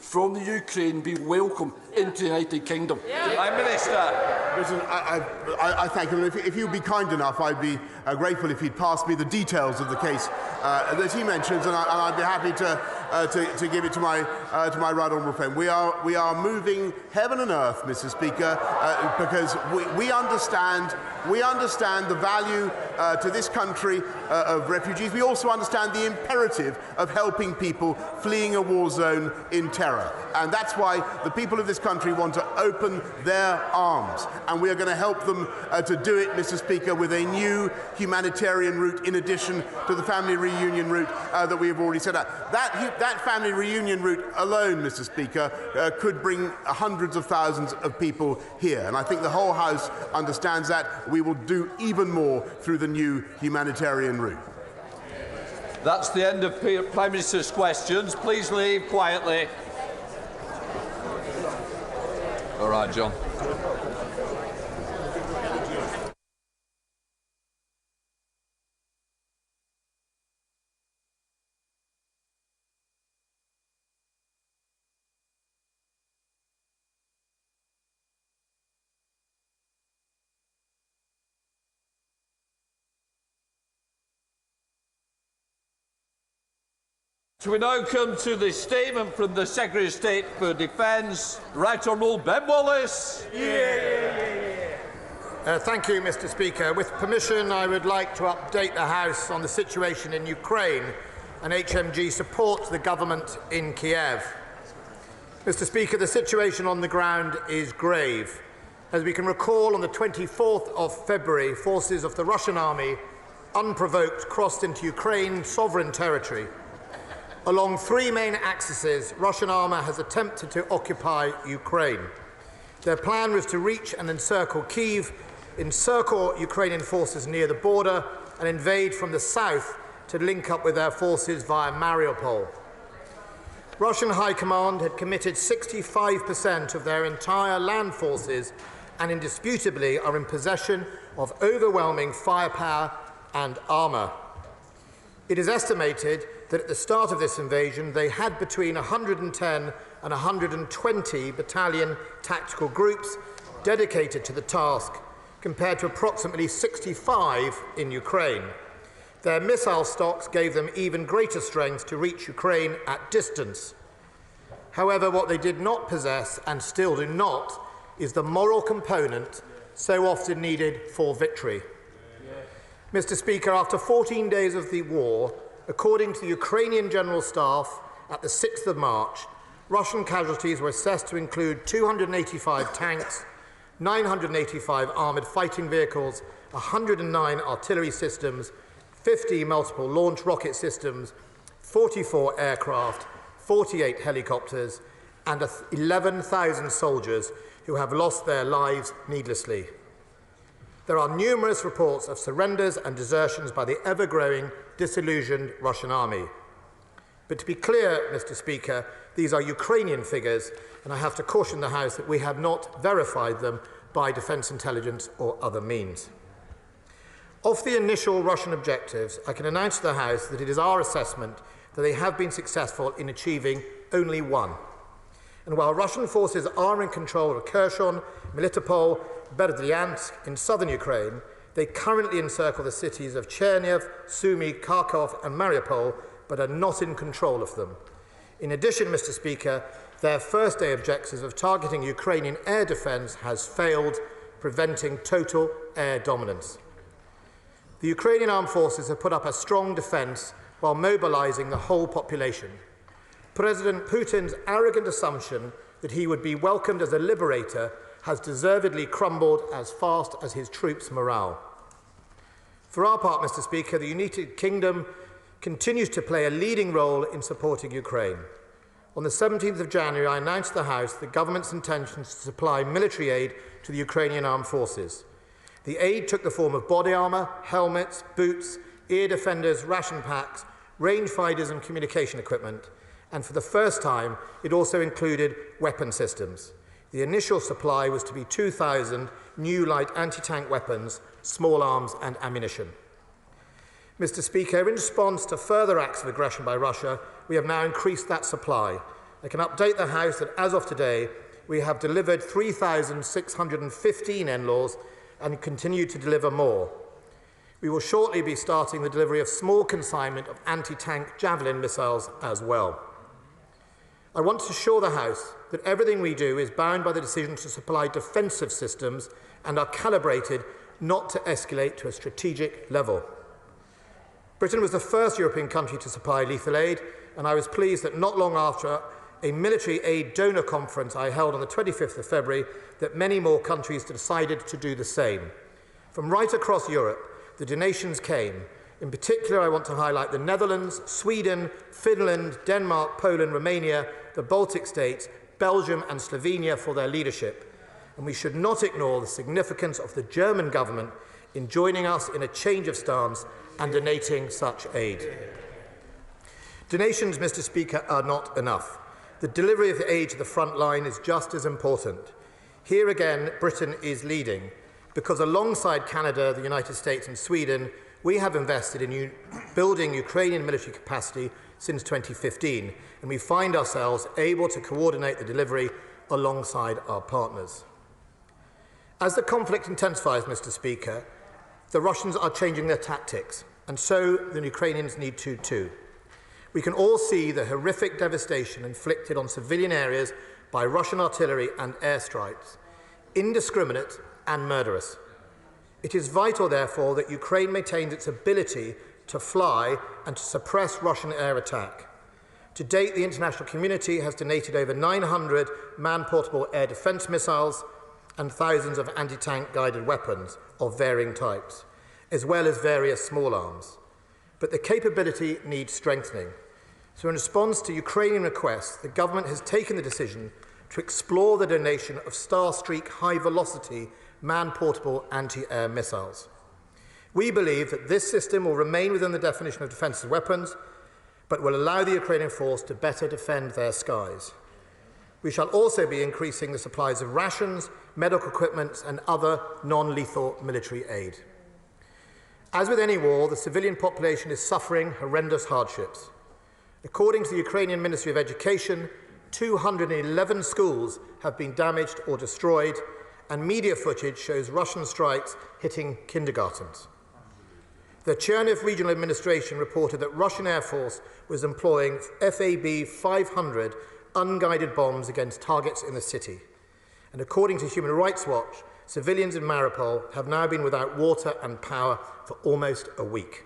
S5: from the Ukraine be welcome into the United Kingdom?
S2: Prime Minister.
S8: Listen, I thank you. If you'd be kind enough, I'd be grateful if he'd pass me the details of the case that he mentions, and I'd be happy to give it to my right honourable friend. We are moving heaven and earth, Mr. Speaker, because we understand the value to this country of refugees. We also understand the imperative of helping people fleeing a war zone in terror, and that's why the people of this country want to open their arms, and we are going to help them to do it, Mr. Speaker, with a new humanitarian route in addition to the family reunion route that we have already set out. That family reunion route alone, Mr. Speaker, could bring hundreds of thousands of people here, and I think the whole House understands that. We will do even more through the new humanitarian route.
S2: That's the end of Prime Minister's questions. Please leave quietly. All right, John. So we now come to the statement from the Secretary of State for Defence, Right Honourable Ben Wallace.
S6: Thank you, Mr. Speaker. With permission, I would like to update the House on the situation in Ukraine and HMG support to the government in Kiev. Mr. Speaker, the situation on the ground is grave. As we can recall, on the 24th of February, forces of the Russian army, unprovoked, crossed into Ukraine's sovereign territory. Along three main axes, Russian armour has attempted to occupy Ukraine. Their plan was to reach and encircle Kyiv, encircle Ukrainian forces near the border, and invade from the south to link up with their forces via Mariupol. Russian High Command had committed 65% of their entire land forces and indisputably are in possession of overwhelming firepower and armour. It is estimated that at the start of this invasion, they had between 110 and 120 battalion tactical groups dedicated to the task, compared to approximately 65 in Ukraine. Their missile stocks gave them even greater strength to reach Ukraine at distance. However, what they did not possess, and still do not, is the moral component so often needed for victory. Mr. Speaker, after 14 days of the war, according to the Ukrainian General Staff, at the 6th of March, Russian casualties were assessed to include 285 tanks, 985 armoured fighting vehicles, 109 artillery systems, 50 multiple launch rocket systems, 44 aircraft, 48 helicopters, and 11,000 soldiers who have lost their lives needlessly. There are numerous reports of surrenders and desertions by the ever-growing, disillusioned Russian army. But to be clear, Mr. Speaker, these are Ukrainian figures, and I have to caution the House that we have not verified them by defence intelligence or other means. Of the initial Russian objectives, I can announce to the House that it is our assessment that they have been successful in achieving only one. And while Russian forces are in control of Kherson, Melitopol, Berdyansk in southern Ukraine, they currently encircle the cities of Chernihiv, Sumy, Kharkov and Mariupol, but are not in control of them. In addition, Mr. Speaker, their first-day objectives of targeting Ukrainian air defence has failed, preventing total air dominance. The Ukrainian armed forces have put up a strong defence while mobilising the whole population. President Putin's arrogant assumption that he would be welcomed as a liberator has deservedly crumbled as fast as his troops' morale. For our part, Mr. Speaker, the United Kingdom continues to play a leading role in supporting Ukraine. On the 17th of January, I announced to the House the government's intentions to supply military aid to the Ukrainian armed forces. The aid took the form of body armour, helmets, boots, ear defenders, ration packs, rangefinders and communication equipment, and for the first time, it also included weapon systems. The initial supply was to be 2,000 new light anti-tank weapons, small arms and ammunition. Mr. Speaker, in response to further acts of aggression by Russia, we have now increased that supply. I can update the House that as of today, we have delivered 3,615 NLAWs and continue to deliver more. We will shortly be starting the delivery of small consignment of anti-tank Javelin missiles as well. I want to assure the House that everything we do is bound by the decision to supply defensive systems and are calibrated not to escalate to a strategic level. Britain was the first European country to supply lethal aid, and I was pleased that not long after a military aid donor conference I held on the 25th of February, that many more countries decided to do the same. From right across Europe, the donations came. In particular, I want to highlight the Netherlands, Sweden, Finland, Denmark, Poland, Romania, the Baltic states, Belgium and Slovenia for their leadership. And we should not ignore the significance of the German government in joining us in a change of stance and donating such aid. Donations, Mr. Speaker, are not enough. The delivery of aid to the front line is just as important. Here again, Britain is leading, because alongside Canada, the United States and Sweden, we have invested in building Ukrainian military capacity since 2015, and we find ourselves able to coordinate the delivery alongside our partners. As the conflict intensifies, Mr. Speaker, the Russians are changing their tactics, and so the Ukrainians need to too. We can all see the horrific devastation inflicted on civilian areas by Russian artillery and airstrikes, indiscriminate and murderous. It is vital, therefore, that Ukraine maintains its ability to fly and to suppress Russian air attack. To date, the international community has donated over 900 man-portable air defence missiles and thousands of anti-tank guided weapons of varying types, as well as various small arms. But the capability needs strengthening. So in response to Ukrainian requests, the government has taken the decision to explore the donation of Starstreak high-velocity man-portable anti-air missiles. We believe that this system will remain within the definition of defensive weapons, but will allow the Ukrainian force to better defend their skies. We shall also be increasing the supplies of rations, medical equipment and other non-lethal military aid. As with any war, the civilian population is suffering horrendous hardships. According to the Ukrainian Ministry of Education, 211 schools have been damaged or destroyed, and media footage shows Russian strikes hitting kindergartens. The Chernihiv Regional Administration reported that Russian Air Force was employing FAB 500 unguided bombs against targets in the city. And according to Human Rights Watch, civilians in Mariupol have now been without water and power for almost a week.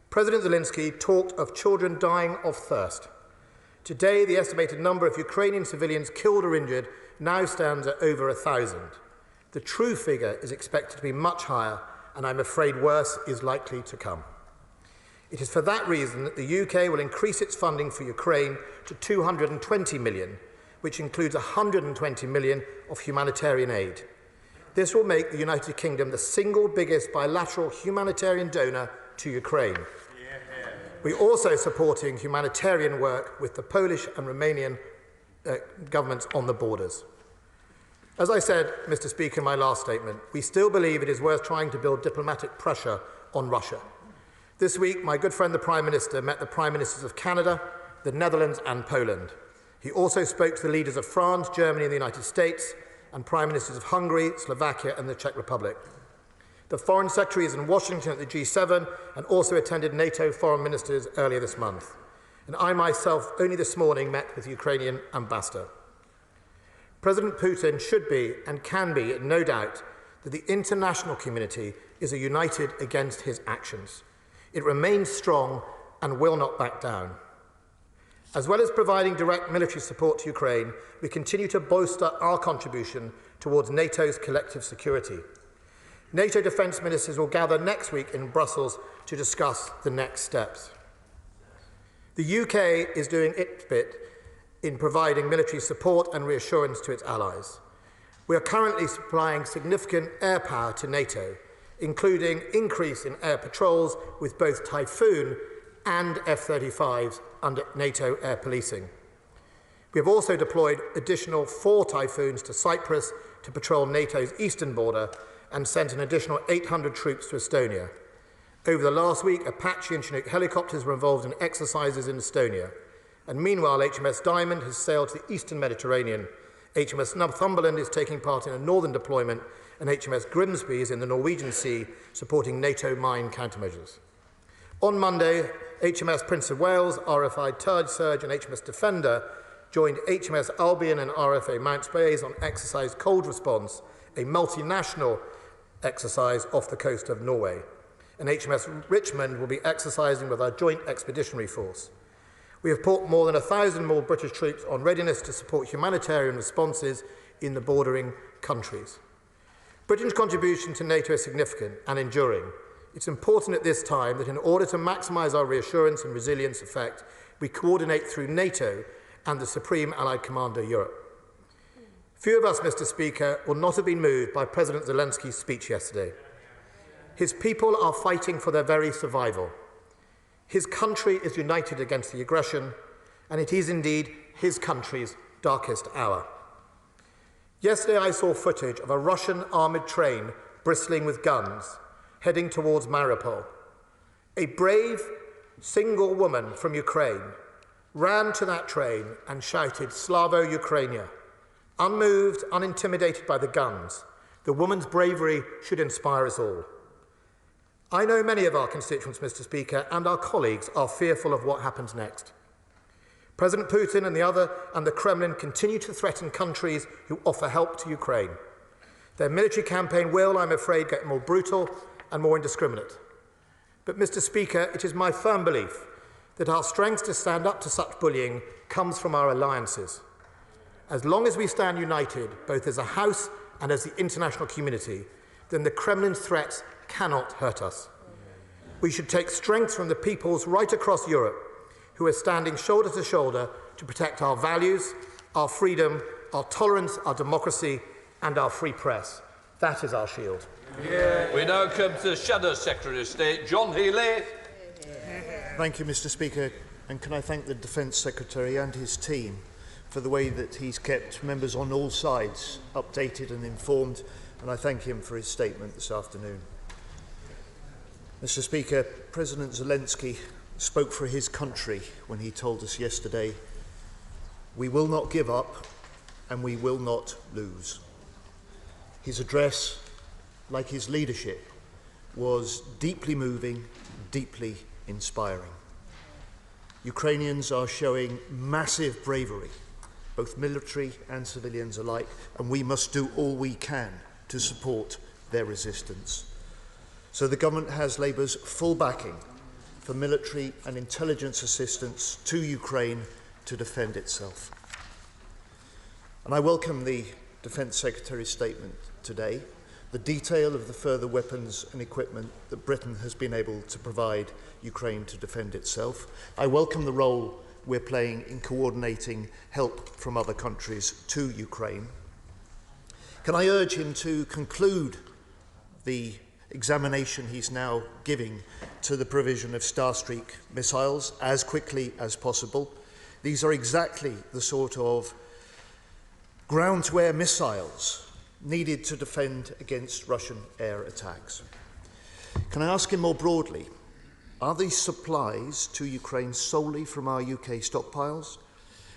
S6: President Zelensky talked of children dying of thirst. Today, the estimated number of Ukrainian civilians killed or injured now stands at over 1,000. The true figure is expected to be much higher, and I'm afraid worse is likely to come. It is for that reason that the UK will increase its funding for Ukraine to 220 million, which includes 120 million of humanitarian aid. This will make the United Kingdom the single biggest bilateral humanitarian donor to Ukraine. We're also supporting humanitarian work with the Polish and Romanian governments on the borders. As I said, Mr. Speaker, in my last statement, we still believe it is worth trying to build diplomatic pressure on Russia. This week, my good friend the Prime Minister met the Prime Ministers of Canada, the Netherlands and Poland. He also spoke to the leaders of France, Germany and the United States, and Prime Ministers of Hungary, Slovakia and the Czech Republic. The Foreign Secretary is in Washington at the G7 and also attended NATO foreign ministers earlier this month. And I myself only this morning met with the Ukrainian ambassador. President Putin should be and can be in no doubt that the international community is united against his actions. It remains strong and will not back down. As well as providing direct military support to Ukraine, we continue to bolster our contribution towards NATO's collective security. NATO defence ministers will gather next week in Brussels to discuss the next steps. The UK is doing its bit in providing military support and reassurance to its allies. We are currently supplying significant air power to NATO, including increase in air patrols with both Typhoon and F-35s under NATO air policing. We have also deployed additional 4 Typhoons to Cyprus to patrol NATO's eastern border and sent an additional 800 troops to Estonia. Over the last week, Apache and Chinook helicopters were involved in exercises in Estonia. And meanwhile, HMS Diamond has sailed to the eastern Mediterranean. HMS Northumberland is taking part in a northern deployment, and HMS Grimsby is in the Norwegian Sea supporting NATO mine countermeasures. On Monday, HMS Prince of Wales, RFI Tide Surge and HMS Defender joined HMS Albion and RFA Mount Sprays on exercise Cold Response, a multinational exercise off the coast of Norway. And HMS Richmond will be exercising with our joint expeditionary force. We have put more than 1,000 more British troops on readiness to support humanitarian responses in the bordering countries. Britain's contribution to NATO is significant and enduring. It's important at this time that in order to maximise our reassurance and resilience effect, we coordinate through NATO and the Supreme Allied Commander Europe. Few of us, Mr. Speaker, will not have been moved by President Zelensky's speech yesterday. His people are fighting for their very survival. His country is united against the aggression, and it is indeed his country's darkest hour. Yesterday I saw footage of a Russian armoured train bristling with guns, heading towards Mariupol. A brave, single woman from Ukraine ran to that train and shouted, "Slavo Ukrainia." Unmoved, unintimidated by the guns, the woman's bravery should inspire us all. I know many of our constituents, Mr. Speaker, and our colleagues are fearful of what happens next. President Putin and the Kremlin continue to threaten countries who offer help to Ukraine. Their military campaign will, I'm afraid, get more brutal and more indiscriminate. But, Mr. Speaker, it is my firm belief that our strength to stand up to such bullying comes from our alliances. As long as we stand united, both as a House and as the international community, then the Kremlin's threats cannot hurt us. We should take strength from the peoples right across Europe who are standing shoulder to shoulder to protect our values, our freedom, our tolerance, our democracy and our free press. That is our shield.
S2: Yeah. We now come to the Shadow Secretary of State, John Healy.
S7: Thank you, Mr. Speaker, and can I thank the Defence Secretary and his team for the way that he's kept members on all sides updated and informed, and I thank him for his statement this afternoon. Mr. Speaker, President Zelensky spoke for his country when he told us yesterday, "We will not give up and we will not lose." His address, like his leadership, was deeply moving, deeply inspiring. Ukrainians are showing massive bravery, both military and civilians alike, and we must do all we can to support their resistance. So the government has Labour's full backing for military and intelligence assistance to Ukraine to defend itself. And I welcome the Defence Secretary's statement today, the detail of the further weapons and equipment that Britain has been able to provide Ukraine to defend itself. I welcome the role we're playing in coordinating help from other countries to Ukraine. Can I urge him to conclude the examination he's now giving to the provision of Starstreak missiles as quickly as possible? These are exactly the sort of ground-to-air missiles needed to defend against Russian air attacks. Can I ask him more broadly, are these supplies to Ukraine solely from our UK stockpiles?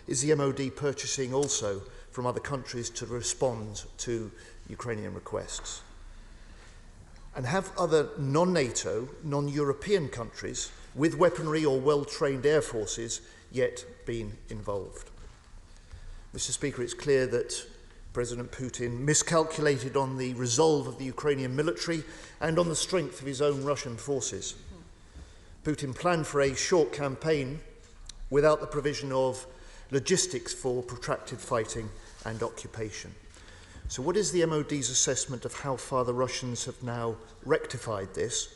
S7: Is the MOD purchasing also from other countries to respond to Ukrainian requests? And have other non-NATO, non-European countries with weaponry or well-trained air forces yet been involved? Mr. Speaker, it's clear that President Putin miscalculated on the resolve of the Ukrainian military and on the strength of his own Russian forces. Putin planned for a short campaign without the provision of logistics for protracted fighting and occupation. So what is the MOD's assessment of how far the Russians have now rectified this?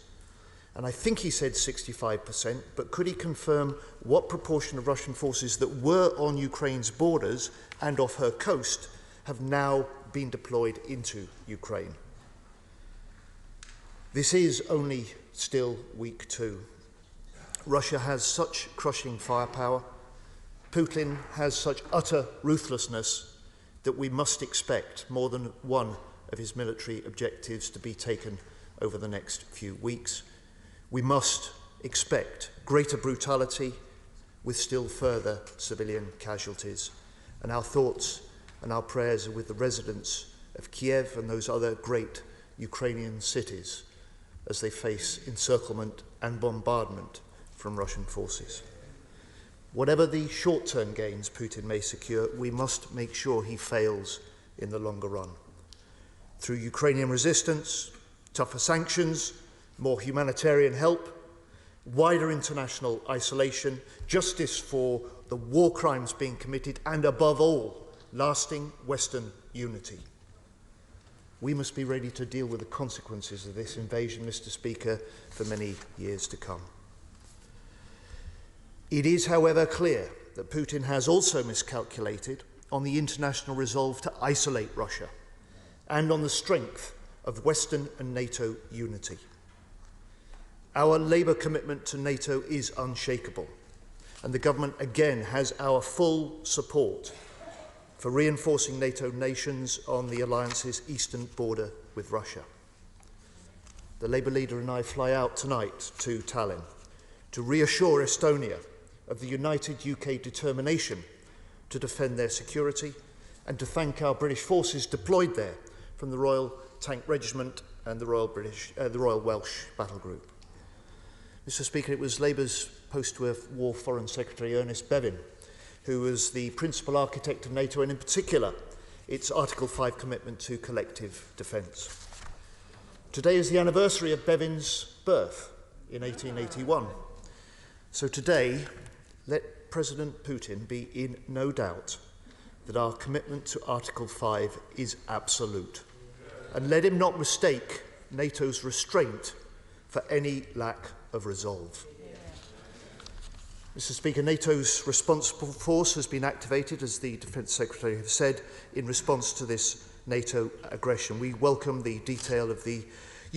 S7: And I think he said 65%, but could he confirm what proportion of Russian forces that were on Ukraine's borders and off her coast have now been deployed into Ukraine? This is only still week 2. Russia has such crushing firepower, Putin has such utter ruthlessness that we must expect more than one of his military objectives to be taken over the next few weeks. We must expect greater brutality with still further civilian casualties. And our thoughts and our prayers are with the residents of Kiev and those other great Ukrainian cities as they face encirclement and bombardment from Russian forces. Whatever the short-term gains Putin may secure, we must make sure he fails in the longer run. Through Ukrainian resistance, tougher sanctions, more humanitarian help, wider international isolation, justice for the war crimes being committed, and above all, lasting Western unity. We must be ready to deal with the consequences of this invasion, Mr. Speaker, for many years to come. It is, however, clear that Putin has also miscalculated on the international resolve to isolate Russia and on the strength of Western and NATO unity. Our Labour commitment to NATO is unshakable, and the government again has our full support for reinforcing NATO nations on the alliance's eastern border with Russia. The Labour leader and I fly out tonight to Tallinn to reassure Estonia of the united UK determination to defend their security and to thank our British forces deployed there from the Royal Tank Regiment and the Royal Welsh Battle Group. Mr. Speaker, it was Labour's post-war Foreign Secretary Ernest Bevin who was the principal architect of NATO and in particular its Article 5 commitment to collective defence. Today is the anniversary of Bevin's birth in 1881. So today, let President Putin be in no doubt that our commitment to Article 5 is absolute. And let him not mistake NATO's restraint for any lack of resolve. Mr. Speaker, NATO's responsible force has been activated, as the Defence Secretary has said, in response to this NATO aggression. We welcome the detail of the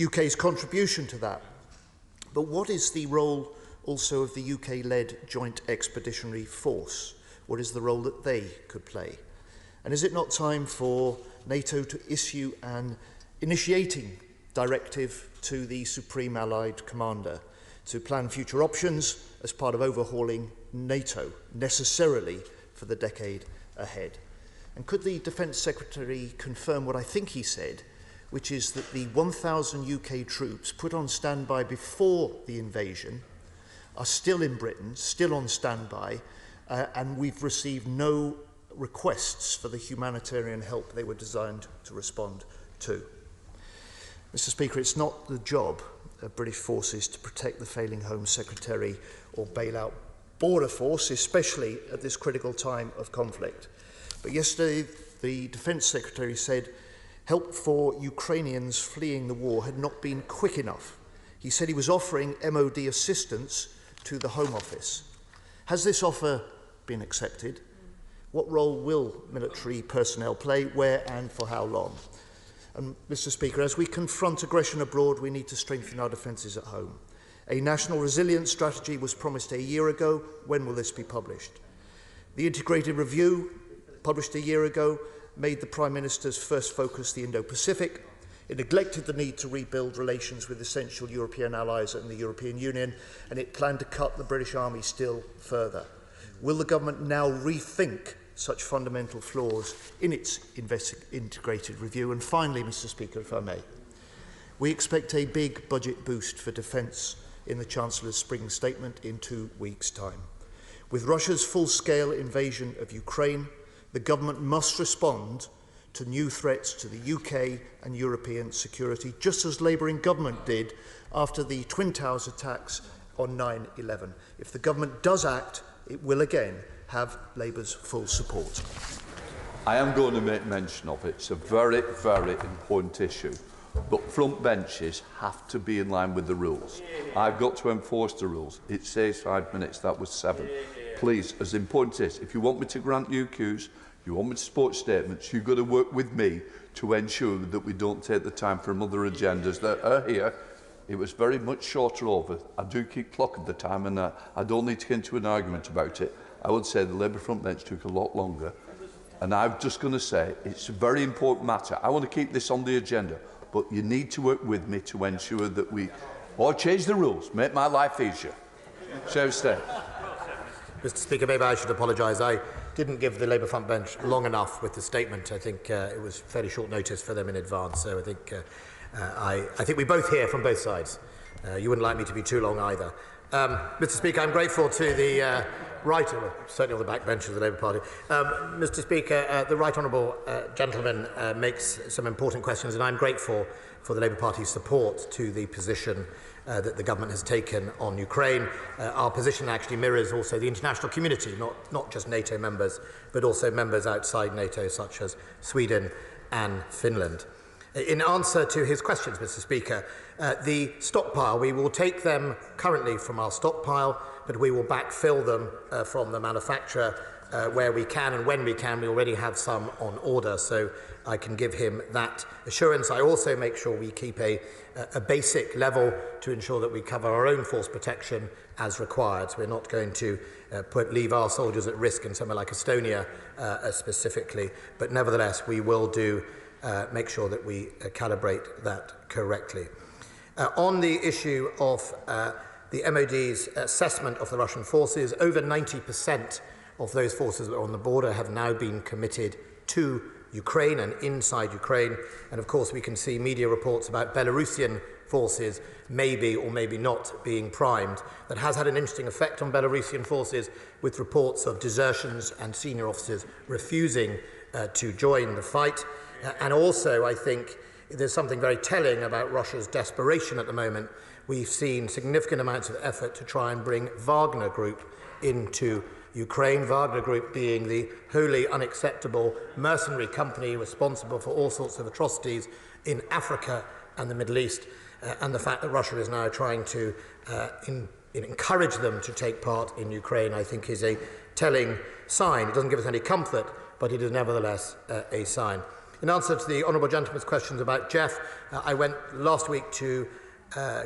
S7: UK's contribution to that. But what is the role also of the UK-led Joint Expeditionary Force? What is the role that they could play? And is it not time for NATO to issue an initiating directive to the Supreme Allied Commander to plan future options as part of overhauling NATO, necessarily for the decade ahead? And could the Defence Secretary confirm what I think he said, which is that the 1,000 UK troops put on standby before the invasion are still in Britain, still on standby, and we've received no requests for the humanitarian help they were designed to respond to? Mr. Speaker, it's not the job of British forces to protect the failing Home Secretary or bail out border force, especially at this critical time of conflict. But yesterday, the Defence Secretary said help for Ukrainians fleeing the war had not been quick enough. He said he was offering MOD assistance to the Home Office. Has this offer been accepted? What role will military personnel play, where and for how long? And, Mr. Speaker, as we confront aggression abroad, we need to strengthen our defences at home. A national resilience strategy was promised a year ago. When will this be published? The integrated review, published a year ago, made the Prime Minister's first focus the Indo-Pacific. It neglected the need to rebuild relations with essential European allies and the European Union, and it planned to cut the British Army still further. Will the government now rethink such fundamental flaws in its integrated review? And finally, Mr. Speaker, if I may, we expect a big budget boost for defence in the Chancellor's spring statement in 2 weeks' time. With Russia's full-scale invasion of Ukraine, the government must respond to new threats to the UK and European security, just as Labour in government did after the Twin Towers attacks on 9/11. If the government does act, it will again have Labour's full support.
S2: I am going to make mention of it. It's a very, very important issue. But front benches have to be in line with the rules. I've got to enforce the rules. It says 5 minutes, that was 7. Please, as important as this, if you want me to grant UQs, you want me to support statements, you've got to work with me to ensure that we don't take the time from other agendas that are here. It was very much shorter over. I do keep clocking the time, and I don't need to get into an argument about it. I would say the Labour front bench took a lot longer. And I'm just going to say it's a very important matter. I want to keep this on the agenda, but you need to work with me to ensure that we change the rules, make my life easier. So stay.
S6: Mr. Speaker, maybe I should apologise. I didn't give the Labour front bench long enough with the statement. I think it was fairly short notice for them in advance. So I think we both hear from both sides. You wouldn't like me to be too long either. Mr. Speaker, I'm grateful to the right, certainly on the backbench of the Labour Party. Mr. Speaker, the right honourable gentleman makes some important questions, and I'm grateful for the Labour Party's support to the position that the government has taken on Ukraine. Our position actually mirrors also the international community, not just NATO members, but also members outside NATO, such as Sweden and Finland. In answer to his questions, Mr. Speaker, the stockpile, we will take them currently from our stockpile, but we will backfill them from the manufacturer where we can and when we can. We already have some on order, so I can give him that assurance. I also make sure we keep a basic level to ensure that we cover our own force protection as required. So we're not going to leave our soldiers at risk in somewhere like Estonia specifically, but nevertheless we will make sure that we calibrate that correctly. On the issue of the MOD's assessment of the Russian forces, over 90% of those forces that are on the border have now been committed to Ukraine and inside Ukraine. And of course we can see media reports about Belarusian forces maybe or maybe not being primed. That has had an interesting effect on Belarusian forces, with reports of desertions and senior officers refusing to join the fight. And also I think there's something very telling about Russia's desperation at the moment. We've seen significant amounts of effort to try and bring Wagner Group into Ukraine, Wagner Group being the wholly unacceptable mercenary company responsible for all sorts of atrocities in Africa and the Middle East, and the fact that Russia is now trying to encourage them to take part in Ukraine, I think is a telling sign. It doesn't give us any comfort, but it is nevertheless a sign. In answer to the honourable gentleman's questions about Jeff, I went last week to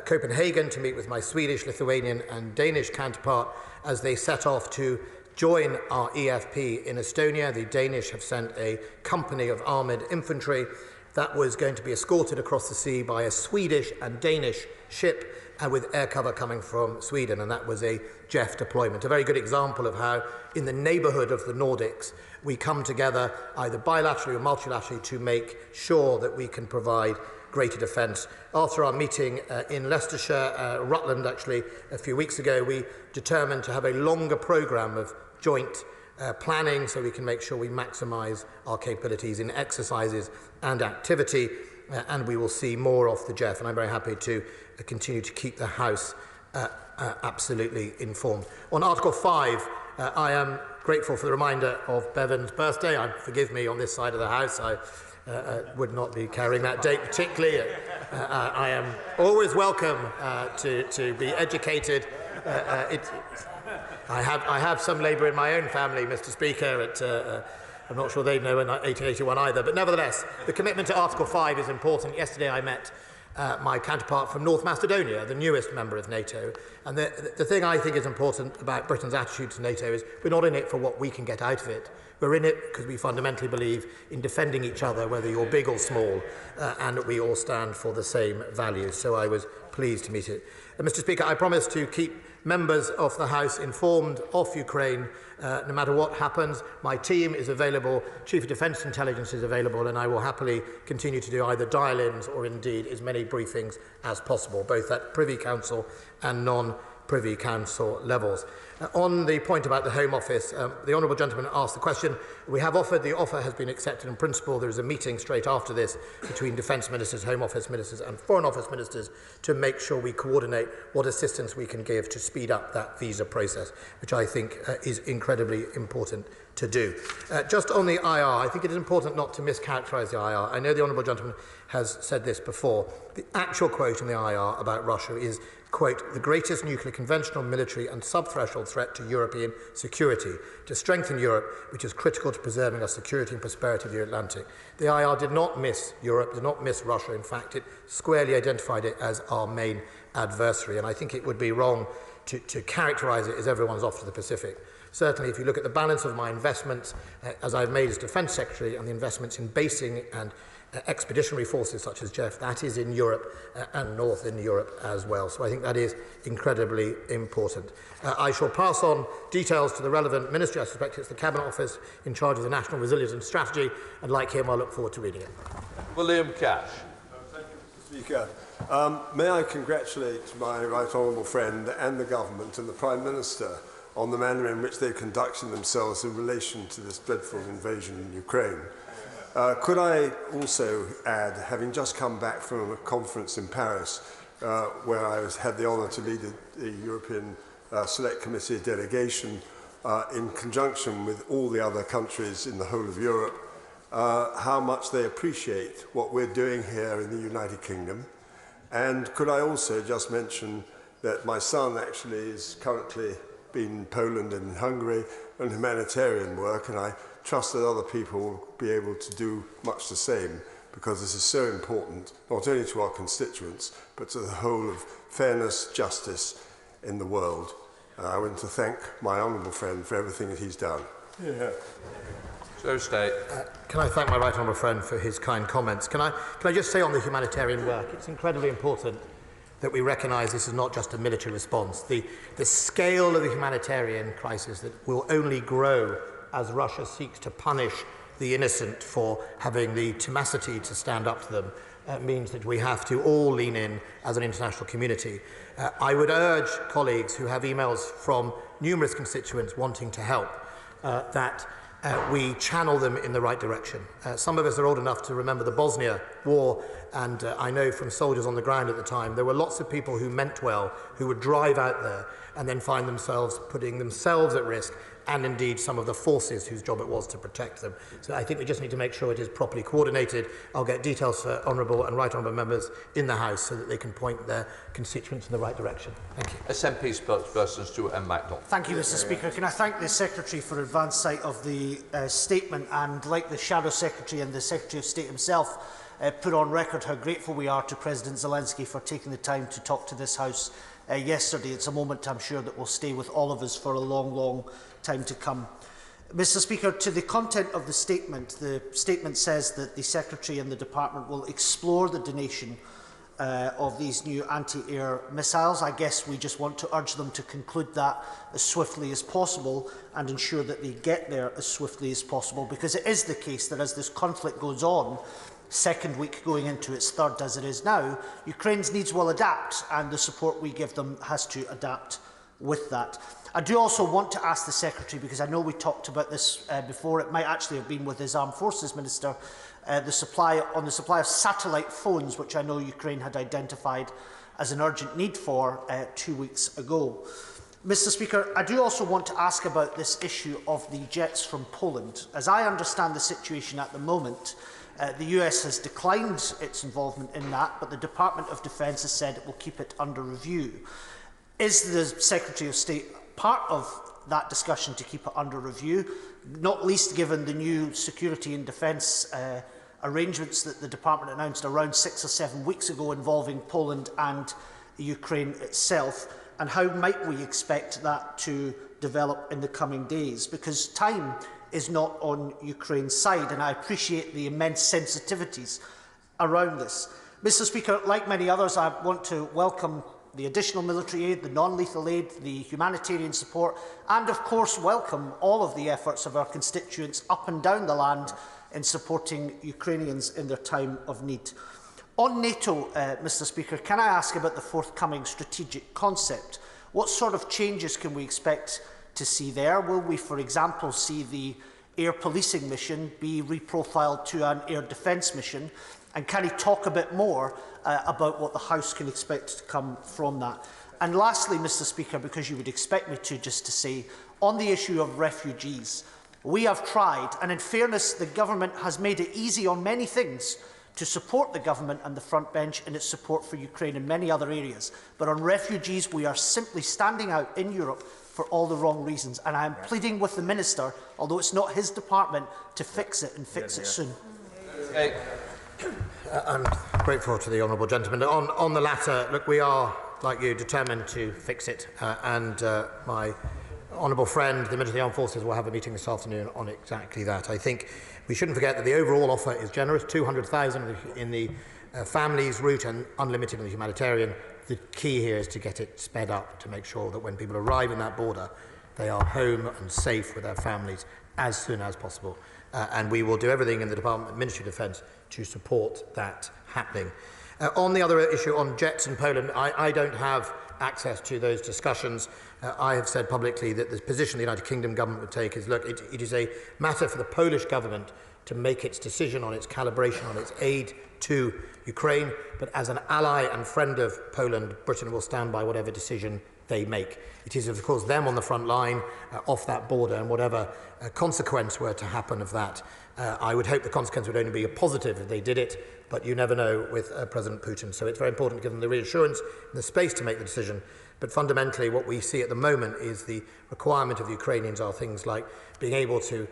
S6: Copenhagen to meet with my Swedish, Lithuanian and Danish counterpart as they set off to join our EFP in Estonia. The Danish have sent a company of armoured infantry that was going to be escorted across the sea by a Swedish and Danish ship with air cover coming from Sweden, and that was a JEF deployment. A very good example of how, in the neighbourhood of the Nordics, we come together either bilaterally or multilaterally to make sure that we can provide greater defence. After our meeting in Leicestershire, Rutland actually, a few weeks ago, we determined to have a longer programme of joint planning so we can make sure we maximise our capabilities in exercises and activity, and we will see more of the JEF, and I'm very happy to continue to keep the House absolutely informed. On Article 5, I am grateful for the reminder of Bevan's birthday. Forgive me, on this side of the House, I would not be carrying that date particularly. I am always welcome to be educated. I have some Labour in my own family, Mr. Speaker. I'm not sure they know in 1881 either. But nevertheless, the commitment to Article 5 is important. Yesterday I met my counterpart from North Macedonia, the newest member of NATO. And the thing I think is important about Britain's attitude to NATO is we're not in it for what we can get out of it. We're in it because we fundamentally believe in defending each other, whether you're big or small, and that we all stand for the same values. So I was pleased to meet it. Mr. Speaker, I promise to keep members of the House informed of Ukraine no matter what happens. My team is available, Chief of Defence Intelligence is available, and I will happily continue to do either dial-ins or indeed as many briefings as possible, both at Privy Council and non-Privy Council levels. On the point about the Home Office, the Honourable Gentleman asked the question. We have offered, the offer has been accepted in principle. There is a meeting straight after this between Defence Ministers, Home Office Ministers and Foreign Office Ministers to make sure we coordinate what assistance we can give to speed up that visa process, which I think is incredibly important to do. Just on the IR, I think it is important not to mischaracterise the IR. I know the Honourable Gentleman has said this before. The actual quote in the IR about Russia is, quote, the greatest nuclear conventional military and sub-threshold threat to European security, to strengthen Europe, which is critical to preserving our security and prosperity of the Atlantic. The IR did not miss Europe, did not miss Russia. In fact, it squarely identified it as our main adversary. And I think it would be wrong to characterise it as everyone's off to the Pacific. Certainly, if you look at the balance of my investments, as I've made as Defence Secretary, and the investments in basing and expeditionary forces such as JEF, that is in Europe and north in Europe as well. So I think that is incredibly important. I shall pass on details to the relevant ministry. I suspect it's the Cabinet Office in charge of the National Resilience Strategy, and like him, I look forward to reading it.
S2: William Cash.
S9: Thank you, Mr. Speaker. May I congratulate my right honourable friend and the government and the Prime Minister on the manner in which they're conducting themselves in relation to this dreadful invasion in Ukraine. Could I also add, having just come back from a conference in Paris, where I had the honour to lead the European Select Committee delegation in conjunction with all the other countries in the whole of Europe, how much they appreciate what we're doing here in the United Kingdom. And could I also just mention that my son actually is currently in Poland and Hungary on humanitarian work, and I trust that other people will be able to do much the same, because this is so important, not only to our constituents, but to the whole of fairness, justice in the world. I want to thank my honourable friend for everything that he's done. Yeah.
S2: So State.
S6: Can I thank my right honourable friend for his kind comments? Can I just say on the humanitarian work, it's incredibly important that we recognise this is not just a military response. The scale of the humanitarian crisis that will only grow as Russia seeks to punish the innocent for having the tenacity to stand up to them means that we have to all lean in as an international community. I would urge colleagues who have emails from numerous constituents wanting to help that we channel them in the right direction. Some of us are old enough to remember the Bosnia War, and I know from soldiers on the ground at the time, there were lots of people who meant well, who would drive out there and then find themselves putting themselves at risk, and indeed some of the forces whose job it was to protect them. So I think we just need to make sure it is properly coordinated. I'll get details for honourable and right honourable members in the House so that they can point their constituents in the right direction. Thank you.
S2: SNP spokesperson Stuart M. MacDonald.
S10: Thank you, Mr. Speaker. Can I thank the Secretary for advance sight of the statement, and like the Shadow Secretary and the Secretary of State himself, put on record how grateful we are to President Zelensky for taking the time to talk to this House yesterday. It's a moment, I'm sure, that will stay with all of us for a long, long time to come. Mr. Speaker, to the content of the statement says that the Secretary and the Department will explore the donation of these new anti-air missiles. I guess we just want to urge them to conclude that as swiftly as possible and ensure that they get there as swiftly as possible, because it is the case that as this conflict goes on, second week going into its third as it is now, Ukraine's needs will adapt, and the support we give them has to adapt with that. I do also want to ask the Secretary, because I know we talked about this before, it might actually have been with his Armed Forces Minister, the supply of satellite phones, which I know Ukraine had identified as an urgent need for 2 weeks ago. Mr. Speaker, I do also want to ask about this issue of the jets from Poland. As I understand the situation at the moment, the US has declined its involvement in that, but the Department of Defence has said it will keep it under review. Is the Secretary of State part of that discussion to keep it under review, not least given the new security and defence arrangements that the Department announced around 6 or 7 weeks ago involving Poland and Ukraine itself, and how might we expect that to develop in the coming days, because time is not on Ukraine's side, and I appreciate the immense sensitivities around this. Mr. Speaker, like many others, I want to welcome the additional military aid, the non-lethal aid, the humanitarian support, and of course welcome all of the efforts of our constituents up and down the land in supporting Ukrainians in their time of need. On NATO, Mr. Speaker, can I ask about the forthcoming strategic concept? What sort of changes can we expect to see there? Will we, for example, see the air policing mission be reprofiled to an air defence mission? And can he talk a bit more about what the House can expect to come from that? And lastly, Mr. Speaker, because you would expect me to, just to say, on the issue of refugees, we have tried, and in fairness, the government has made it easy on many things to support the government and the front bench in its support for Ukraine in many other areas. But on refugees, we are simply standing out in Europe for all the wrong reasons. And I am pleading with the Minister, although it's not his department, to fix it and fix it soon.
S6: I'm grateful to the honourable gentleman. On the latter, look, we are, like you, determined to fix it. My honourable friend, the Minister of the Armed Forces, will have a meeting this afternoon on exactly that. I think we shouldn't forget that the overall offer is generous, 200,000 in the families route and unlimited in the humanitarian. The key here is to get it sped up to make sure that when people arrive in that border, they are home and safe with their families as soon as possible. And we will do everything in the Department, Ministry of Defence to support that happening. On the other issue, on jets in Poland, I don't have access to those discussions. I have said publicly that the position the United Kingdom government would take is, look, it is a matter for the Polish government to make its decision on its calibration, on its aid to Ukraine, but as an ally and friend of Poland, Britain will stand by whatever decision they make. It is, of course, them on the front line, off that border, and whatever consequence were to happen of that, I would hope the consequence would only be a positive if they did it, but you never know with President Putin. So it's very important to give them the reassurance and the space to make the decision. But fundamentally, what we see at the moment is the requirement of the Ukrainians are things like being able to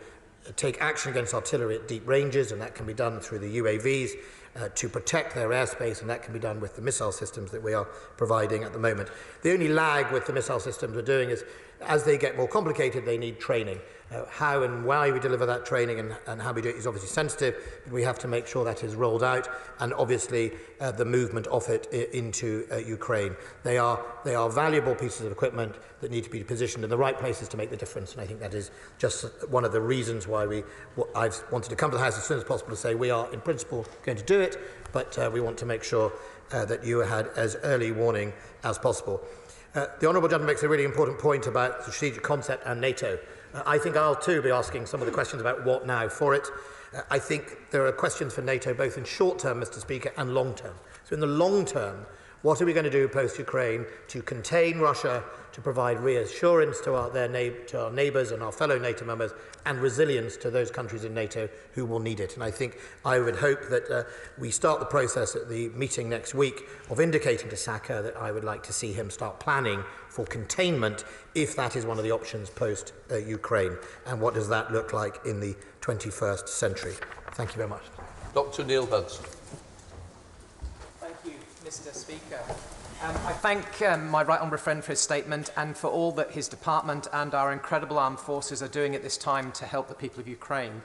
S6: take action against artillery at deep ranges, and that can be done through the UAVs, to protect their airspace, and that can be done with the missile systems that we are providing at the moment. The only lag with the missile systems we're doing is, as they get more complicated, they need training. How and why we deliver that training and how we do it is obviously sensitive, but we have to make sure that is rolled out, and obviously the movement of it into Ukraine. They are valuable pieces of equipment that need to be positioned in the right places to make the difference, and I think that is just one of the reasons why I've wanted to come to the House as soon as possible to say we are in principle going to do it, but we want to make sure that you had as early warning as possible. The honourable gentleman makes a really important point about the strategic concept and NATO. I think I'll too be asking some of the questions about what now for it. I think there are questions for NATO both in short term, Mr. Speaker, and long term. So in the long term, what are we going to do post-Ukraine to contain Russia, to provide reassurance to our neighbours and our fellow NATO members, and resilience to those countries in NATO who will need it? And I think I would hope that we start the process at the meeting next week of indicating to Saka that I would like to see him start planning for containment if that is one of the options post-Ukraine. And what does that look like in the 21st century? Thank you very much.
S2: Dr. Neil Hudson.
S12: Mr. Speaker. I thank my right honourable friend for his statement and for all that his department and our incredible armed forces are doing at this time to help the people of Ukraine.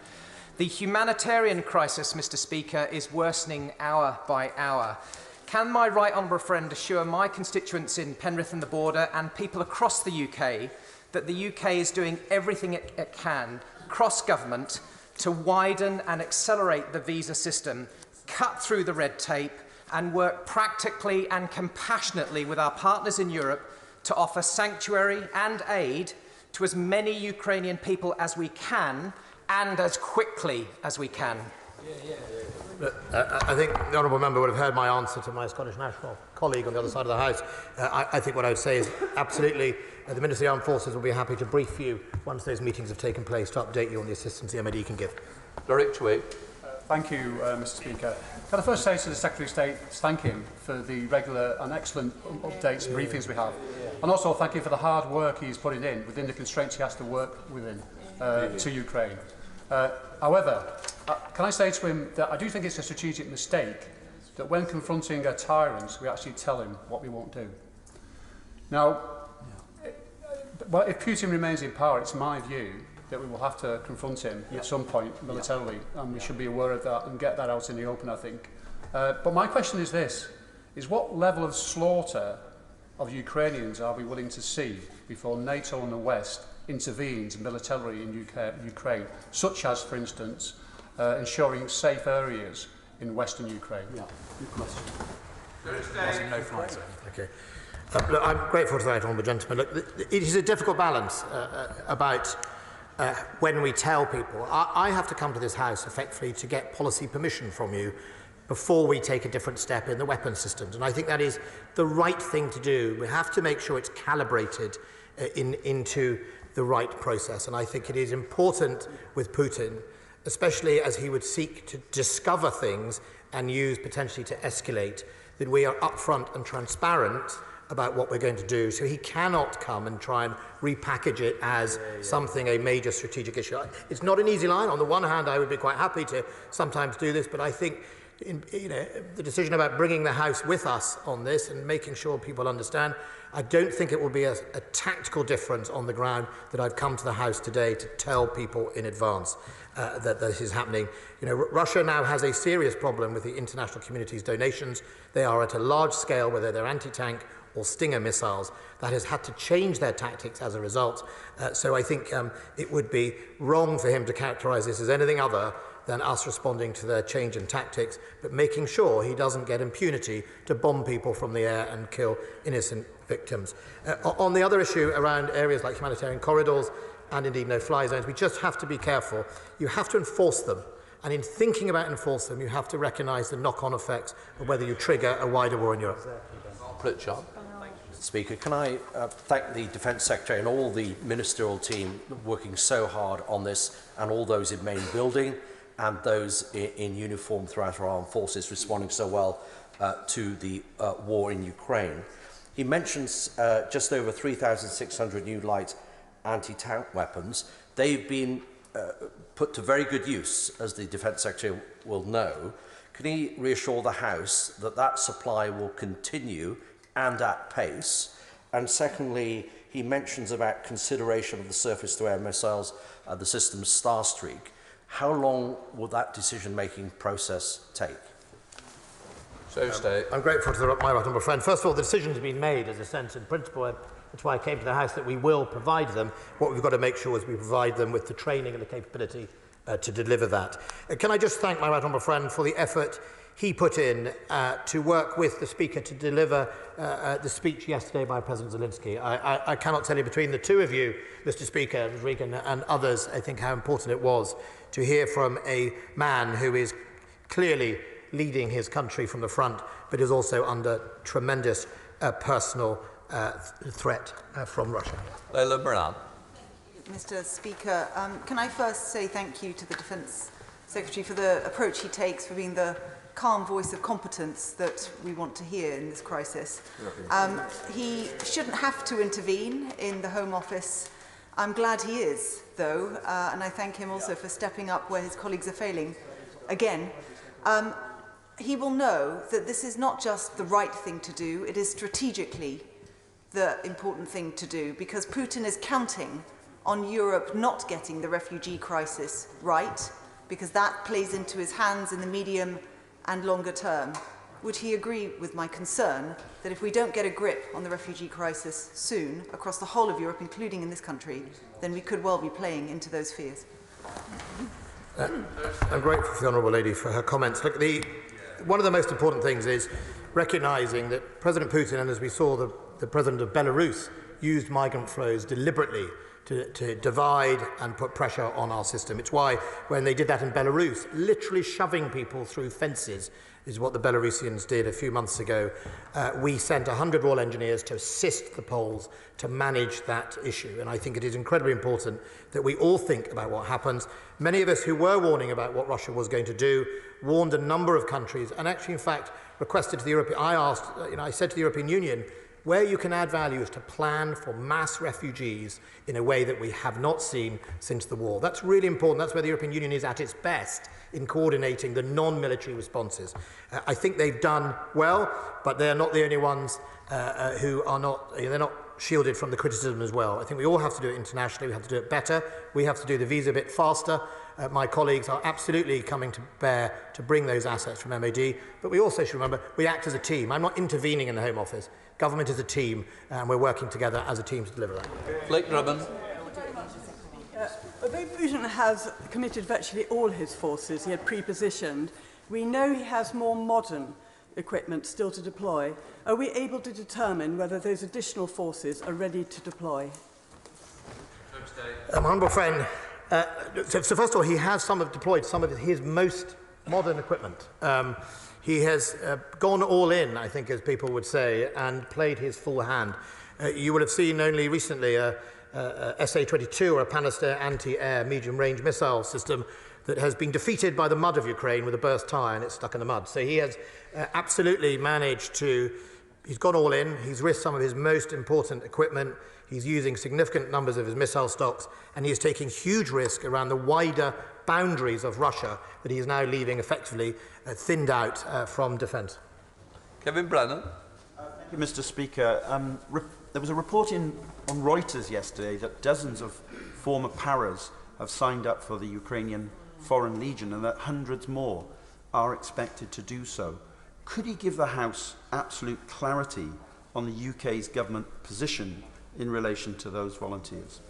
S12: The humanitarian crisis, Mr. Speaker, is worsening hour by hour. Can my right honourable friend assure my constituents in Penrith and the border and people across the UK that the UK is doing everything it can, cross-government, to widen and accelerate the visa system, cut through the red tape, and work practically and compassionately with our partners in Europe to offer sanctuary and aid to as many Ukrainian people as we can and as quickly as we can?
S6: I think the honourable member would have heard my answer to my Scottish National colleague on the other side of the House. I think what I would say is absolutely the Minister of the Armed Forces will be happy to brief you once those meetings have taken place to update you on the assistance the MOD can give.
S2: Direct way.
S18: Thank you, Mr. Speaker. Can I first say to the Secretary of State, thank him for the regular and excellent updates and briefings we have. And also thank him for the hard work he's putting in within the constraints he has to work within to Ukraine. However, can I say to him that I do think it's a strategic mistake that when confronting a tyrant, we actually tell him what we won't do. Now, well, if Putin remains in power, it's my view that we will have to confront him at some point militarily, and we should be aware of that and get that out in the open, I think. But my question is this, is what level of slaughter of Ukrainians are we willing to see before NATO and the West intervenes militarily in Ukraine, such as, for instance, ensuring safe areas in Western Ukraine? Yeah, good question.
S6: Okay. Look, I'm grateful to that honourable gentleman. Look, it is a difficult balance about when we tell people. I have to come to this House effectively to get policy permission from you before we take a different step in the weapons systems. And I think that is the right thing to do. We have to make sure it's calibrated into the right process. And I think it is important with Putin, especially as he would seek to discover things and use potentially to escalate, that we are upfront and transparent about what we're going to do, so he cannot come and try and repackage it as something, a major strategic issue. It's not an easy line. On the one hand, I would be quite happy to sometimes do this, but I think the decision about bringing the House with us on this and making sure people understand, I don't think it will be a tactical difference on the ground that I've come to the House today to tell people in advance that this is happening. Russia now has a serious problem with the international community's donations. They are at a large scale, whether they're anti-tank or Stinger missiles, that has had to change their tactics as a result. So I think it would be wrong for him to characterise this as anything other than us responding to their change in tactics, but making sure he doesn't get impunity to bomb people from the air and kill innocent victims. On the other issue around areas like humanitarian corridors and indeed no-fly zones, we just have to be careful. You have to enforce them. And in thinking about enforcing them, you have to recognise the knock-on effects of whether you trigger a wider war in Europe.
S13: Speaker, can I thank the Defence Secretary and all the ministerial team working so hard on this, and all those in main building and those in uniform throughout our armed forces responding so well to the war in Ukraine. He mentions just over 3,600 new light anti-tank weapons. They've been put to very good use, as the Defence Secretary will know. Can he reassure the House that that supply will continue and at pace? And secondly, he mentions about consideration of the surface-to-air missiles, the system Starstreak. How long will that decision-making process take?
S6: I'm grateful to my honourable friend. First of all, the decision has been made as a sense in principle. That's why I came to the House, that we will provide them. What we've got to make sure is we provide them with the training and the capability to deliver that. Can I just thank my honourable friend for the effort he put in to work with the Speaker to deliver the speech yesterday by President Zelensky. I cannot tell you, between the two of you, Mr. Speaker, Regan and others, I think how important it was to hear from a man who is clearly leading his country from the front, but is also under tremendous personal threat from Russia.
S2: Leila Moran.
S14: Mr. Speaker, can I first say thank you to the Defence Secretary for the approach he takes, for being the calm voice of competence that we want to hear in this crisis. He shouldn't have to intervene in the Home Office. I'm glad he is, though, and I thank him also for stepping up where his colleagues are failing again. He will know that this is not just the right thing to do, it is strategically the important thing to do, because Putin is counting on Europe not getting the refugee crisis right, because that plays into his hands in the medium and longer term. Would he agree with my concern that if we don't get a grip on the refugee crisis soon across the whole of Europe, including in this country, then we could well be playing into those fears?
S6: I'm grateful for the Honourable Lady for her comments. Look, one of the most important things is recognising that President Putin, and as we saw the President of Belarus, used migrant flows deliberately to divide and put pressure on our system. It's why when they did that in Belarus, literally shoving people through fences is what the Belarusians did a few months ago. We sent 100 Royal Engineers to assist the Poles to manage that issue. And I think it is incredibly important that we all think about what happens. Many of us who were warning about what Russia was going to do warned a number of countries, and actually, in fact, requested to the European... I said to the European Union, Where you can add value is to plan for mass refugees in a way that we have not seen since the war. That's really important. That's where the European Union is at its best in coordinating the non-military responses. I think they've done well, but they're not the only ones who are not, they're not shielded from the criticism as well. I think we all have to do it internationally. We have to do it better. We have to do the visa bit faster. My colleagues are absolutely coming to bear to bring those assets from MOD, but we also should remember we act as a team. I'm not intervening in the Home Office. Government is a team, and we're working together as a team to deliver that.
S2: Blake Drummond.
S15: Although Putin has committed virtually all his forces, he had pre-positioned, we know he has more modern equipment still to deploy. Are we able to determine whether those additional forces are ready to deploy?
S6: My honourable friend, so first of all, he has deployed some of his most modern equipment. He has gone all in, I think, as people would say, and played his full hand. You will have seen only recently a SA-22, or a Panaster anti-air medium-range missile system that has been defeated by the mud of Ukraine with a burst tyre, and it's stuck in the mud. So he has absolutely managed to, he's gone all in, he's risked some of his most important equipment, he's using significant numbers of his missile stocks, and he is taking huge risk around the wider boundaries of Russia that he is now leaving effectively thinned out from defence.
S2: Kevin Brennan.
S16: Thank you, Mr. Speaker. There was a report on Reuters yesterday that dozens of former paras have signed up for the Ukrainian Foreign Legion and that hundreds more are expected to do so. Could he give the House absolute clarity on the UK's government position in relation to those volunteers?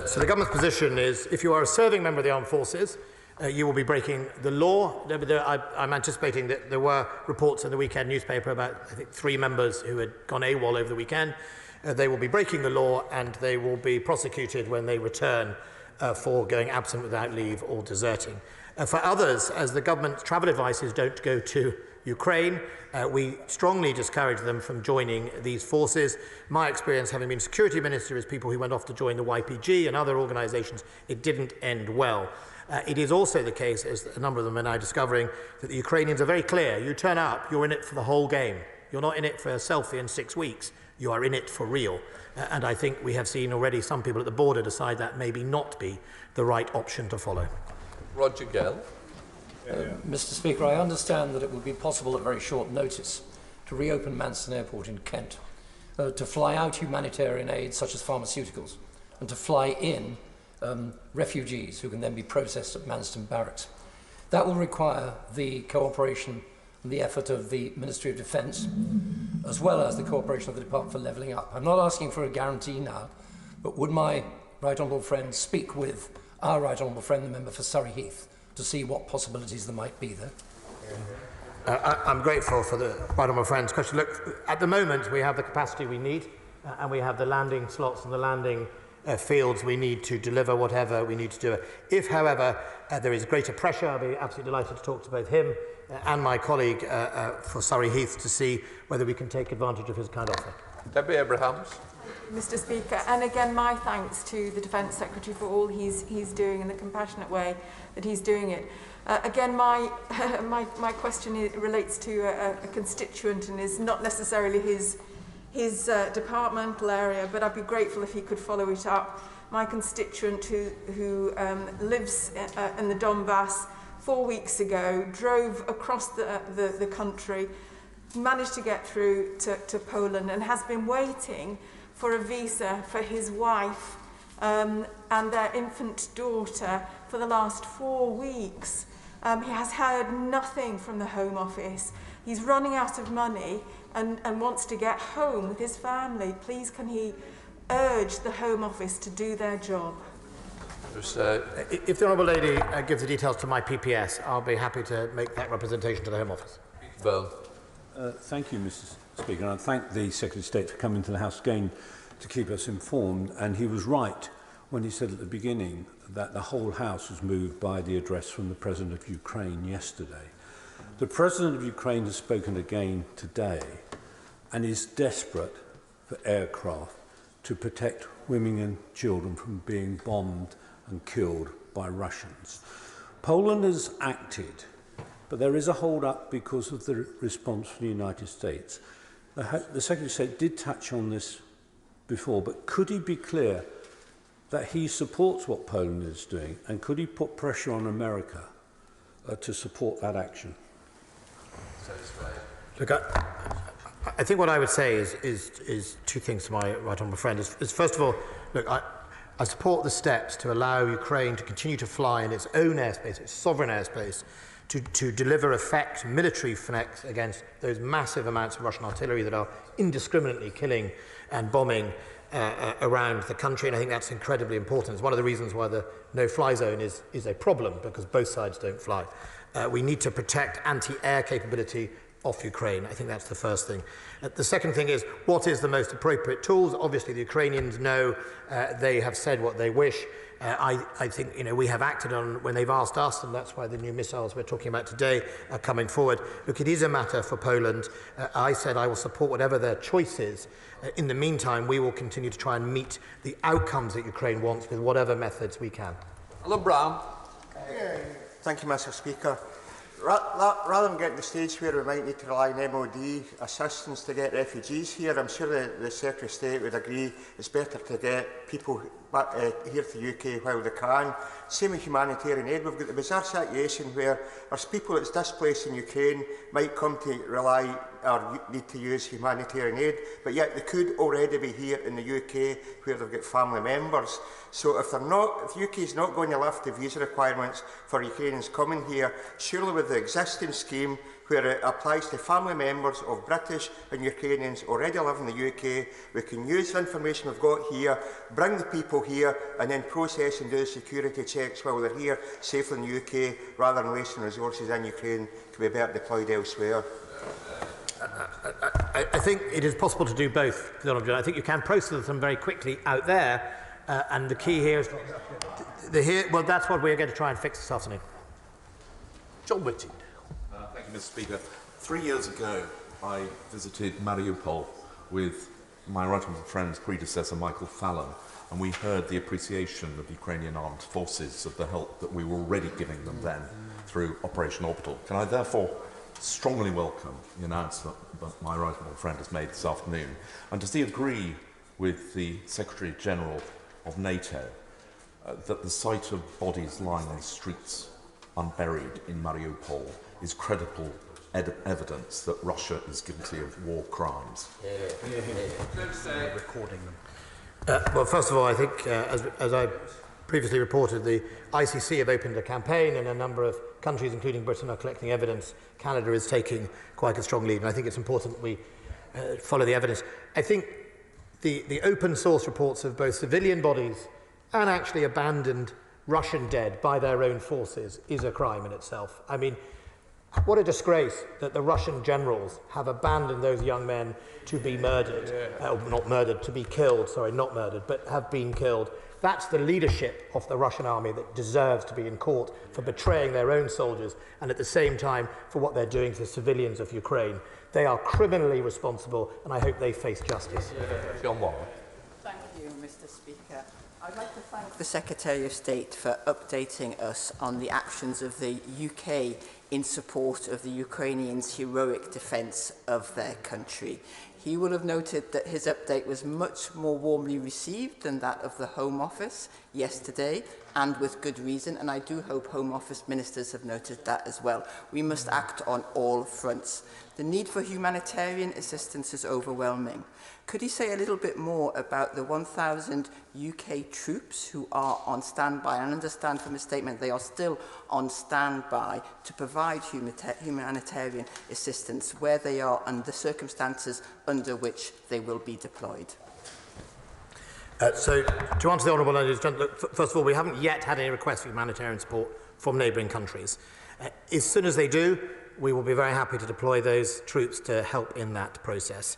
S6: So the government's position is, if you are a serving member of the armed forces, you will be breaking the law. I'm anticipating that there were reports in the weekend newspaper about, I think, 3 members who had gone AWOL over the weekend. They will be breaking the law and they will be prosecuted when they return for going absent without leave or deserting. For others, as the government's travel advices don't go to Ukraine, we strongly discourage them from joining these forces. My experience, having been security minister, is people who went off to join the YPG and other organisations, it didn't end well. It is also the case, as a number of them are now discovering, that the Ukrainians are very clear. You turn up, you're in it for the whole game. You're not in it for a selfie in 6 weeks. You are in it for real. And I think we have seen already some people at the border decide that maybe not be the right option to follow.
S2: Roger Gale.
S17: Mr. Speaker, I understand that it will be possible at very short notice to reopen Manston Airport in Kent, to fly out humanitarian aid such as pharmaceuticals, and to fly in refugees who can then be processed at Manston Barracks. That will require the cooperation and the effort of the Ministry of Defence, as well as the cooperation of the Department for Levelling Up. I'm not asking for a guarantee now, but would my right honourable friend speak with our right honourable friend, the member for Surrey Heath, to see what possibilities there might be there?
S6: I'm grateful for the right honourable friend's question. Look, at the moment we have the capacity we need, and we have the landing slots and the landing fields we need to deliver whatever we need to do. If, however, there is greater pressure, I'll be absolutely delighted to talk to both him and my colleague for Surrey Heath to see whether we can take advantage of his kind offer.
S2: Debbie Abrahams.
S24: Mr. Speaker, and again my thanks to the Defence Secretary for all he's doing in the compassionate way that he's doing it. Again, my question relates to a constituent and is not necessarily his departmental area, but I'd be grateful if he could follow it up. My constituent who lives in the Donbass 4 weeks ago, drove across the country, managed to get through to Poland and has been waiting for a visa for his wife and their infant daughter for the last 4 weeks. He has heard nothing from the Home Office. He's running out of money and wants to get home with his family. Please, can he urge the Home Office to do their job?
S6: If the Honourable Lady gives the details to my PPS, I'll be happy to make that representation to the Home Office.
S2: Well.
S25: Thank you, Mr. Speaker, and I thank the Secretary of State for coming to the House again to keep us informed. And he was right when he said at the beginning that the whole House was moved by the address from the President of Ukraine yesterday. The President of Ukraine has spoken again today and is desperate for aircraft to protect women and children from being bombed and killed by Russians. Poland has acted, but there is a hold-up because of the response from the United States. The Secretary of State did touch on this before, but could he be clear that he supports what Poland is doing, and could he put pressure on America to support that action?
S6: Look, I think what I would say is two things to my right honourable friend. Is first of all, look, I support the steps to allow Ukraine to continue to fly in its own airspace, its sovereign airspace, to deliver military effect against those massive amounts of Russian artillery that are indiscriminately killing and bombing around the country, and I think that's incredibly important. It's one of the reasons why the no-fly zone is a problem, because both sides don't fly. We need to protect anti-air capability of Ukraine. I think that's the first thing. The second thing is, what is the most appropriate tools? Obviously, the Ukrainians know, they have said what they wish. I think we have acted on when they've asked us, and that's why the new missiles we're talking about today are coming forward. Look, it is a matter for Poland. I said I will support whatever their choice is. In the meantime, we will continue to try and meet the outcomes that Ukraine wants with whatever methods we can.
S2: Alan Brown.
S11: Thank you, Mr. Speaker. Rather than getting to the stage where we might need to rely on MOD assistance to get refugees here, I'm sure the Secretary of State would agree it's better to get people back here to the UK while they can. Same with humanitarian aid. We've got the bizarre situation where there's people that's displaced in Ukraine might come to rely or need to use humanitarian aid, but yet they could already be here in the UK where they've got family members. So if the UK is not going to lift the visa requirements for Ukrainians coming here, surely with the existing scheme where it applies to family members of British and Ukrainians already live in the UK, we can use the information we've got here, bring the people here, and then process and do the security checks while they're here safely in the UK, rather than wasting resources in Ukraine to be better deployed elsewhere.
S6: I think it is possible to do both. I think you can process them very quickly out there, and the key here is well, that's what we're going to try and fix this afternoon.
S2: John Whitting.
S19: Thank you, Mr. Speaker. 3 years ago, I visited Mariupol with my right honourable friend's predecessor, Michael Fallon, and we heard the appreciation of Ukrainian armed forces of the help that we were already giving them then through Operation Orbital. Can I therefore strongly welcome the announcement that my right honourable friend has made this afternoon, and does he agree with the Secretary-General of NATO that the sight of bodies lying on the streets unburied in Mariupol is credible evidence that Russia is guilty of war crimes?
S6: Recording them. Well, first of all, I think, as I previously reported, the ICC have opened a campaign, and a number of countries, including Britain, are collecting evidence. Canada is taking quite a strong lead, and I think it's important that we follow the evidence. I think the open source reports of both civilian bodies and actually abandoned Russian dead by their own forces is a crime in itself. I mean, what a disgrace that the Russian generals have abandoned those young men to be murdered. Not murdered, to be killed, sorry, not murdered, but have been killed. That's the leadership of the Russian army that deserves to be in court for betraying their own soldiers, and at the same time for what they're doing to the civilians of Ukraine. They are criminally responsible, and I hope they face justice.
S2: John Warren.
S20: Thank you, Mr. Speaker. I'd like to thank the Secretary of State for updating us on the actions of the UK in support of the Ukrainians' heroic defence of their country. He will have noted that his update was much more warmly received than that of the Home Office yesterday, and with good reason, and I do hope Home Office ministers have noted that as well. We must act on all fronts. The need for humanitarian assistance is overwhelming. Could he say a little bit more about the 1,000 UK troops who are on standby? I understand from his statement they are still on standby to provide humanitarian assistance, where they are and the circumstances under which they will be deployed.
S6: So, to answer the honourable ladies, first of all, we haven't yet had any requests for humanitarian support from neighbouring countries. As soon as they do, we will be very happy to deploy those troops to help in that process.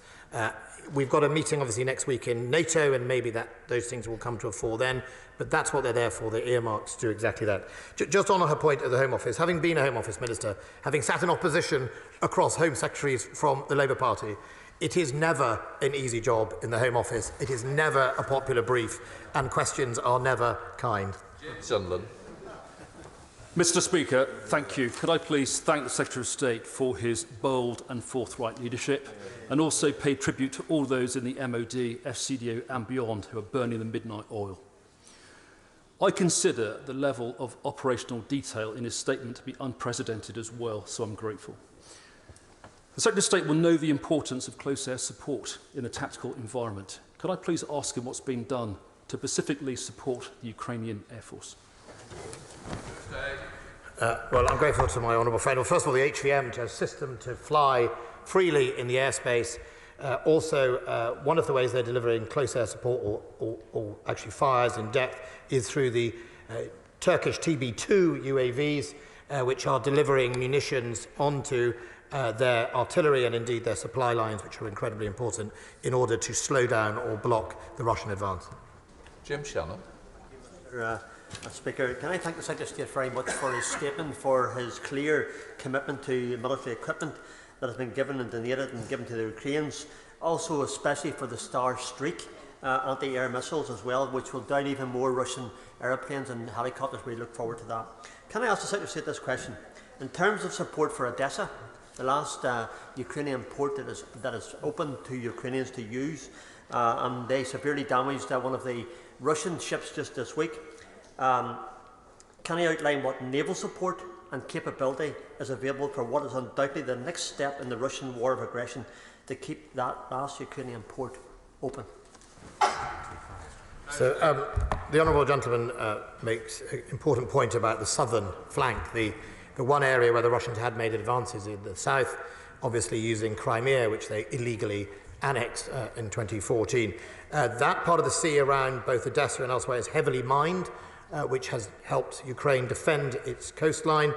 S6: We've got a meeting, obviously, next week in NATO, and maybe those things will come to a fore then, but that's what they're there for. They're earmarked to do exactly that. Just on her point at the Home Office, having been a Home Office Minister, having sat in opposition across Home Secretaries from the Labour Party, it is never an easy job in the Home Office. It is never a popular brief, and questions are never kind.
S2: Sunderland.
S1: Mr. Speaker, thank you. Could I please thank the Secretary of State for his bold and forthright leadership, and also pay tribute to all those in the MOD, FCDO and beyond who are burning the midnight oil. I consider the level of operational detail in his statement to be unprecedented as well, so I'm grateful. The Secretary of State will know the importance of close air support in a tactical environment. Could I please ask him what's been done to specifically support the Ukrainian Air Force?
S6: Well, I'm grateful to my honourable friend. Well, first of all, the HVM to assist them to fly freely in the airspace. Also, one of the ways they're delivering close air support or actually fires in depth is through the Turkish TB2 UAVs, which are delivering munitions onto their artillery and indeed their supply lines, which are incredibly important in order to slow down or block the Russian advance.
S2: Jim Shannon.
S3: Speaker, can I thank the Secretary of State very much for his statement, for his clear commitment to military equipment that has been given and donated and given to the Ukrainians, also especially for the Star Streak anti-air missiles as well, which will down even more Russian aeroplanes and helicopters. We look forward to that. Can I ask the Secretary of State this question? In terms of support for Odessa, the last Ukrainian port that is open to Ukrainians to use, and they severely damaged one of the Russian ships just this week. Can I outline what naval support and capability is available for what is undoubtedly the next step in the Russian war of aggression to keep that last Ukrainian port open?
S6: So, the honourable gentleman makes an important point about the southern flank, the one area where the Russians had made advances in the south, obviously using Crimea, which they illegally annexed in 2014. That part of the sea around both Odessa and elsewhere is heavily mined, which has helped Ukraine defend its coastline,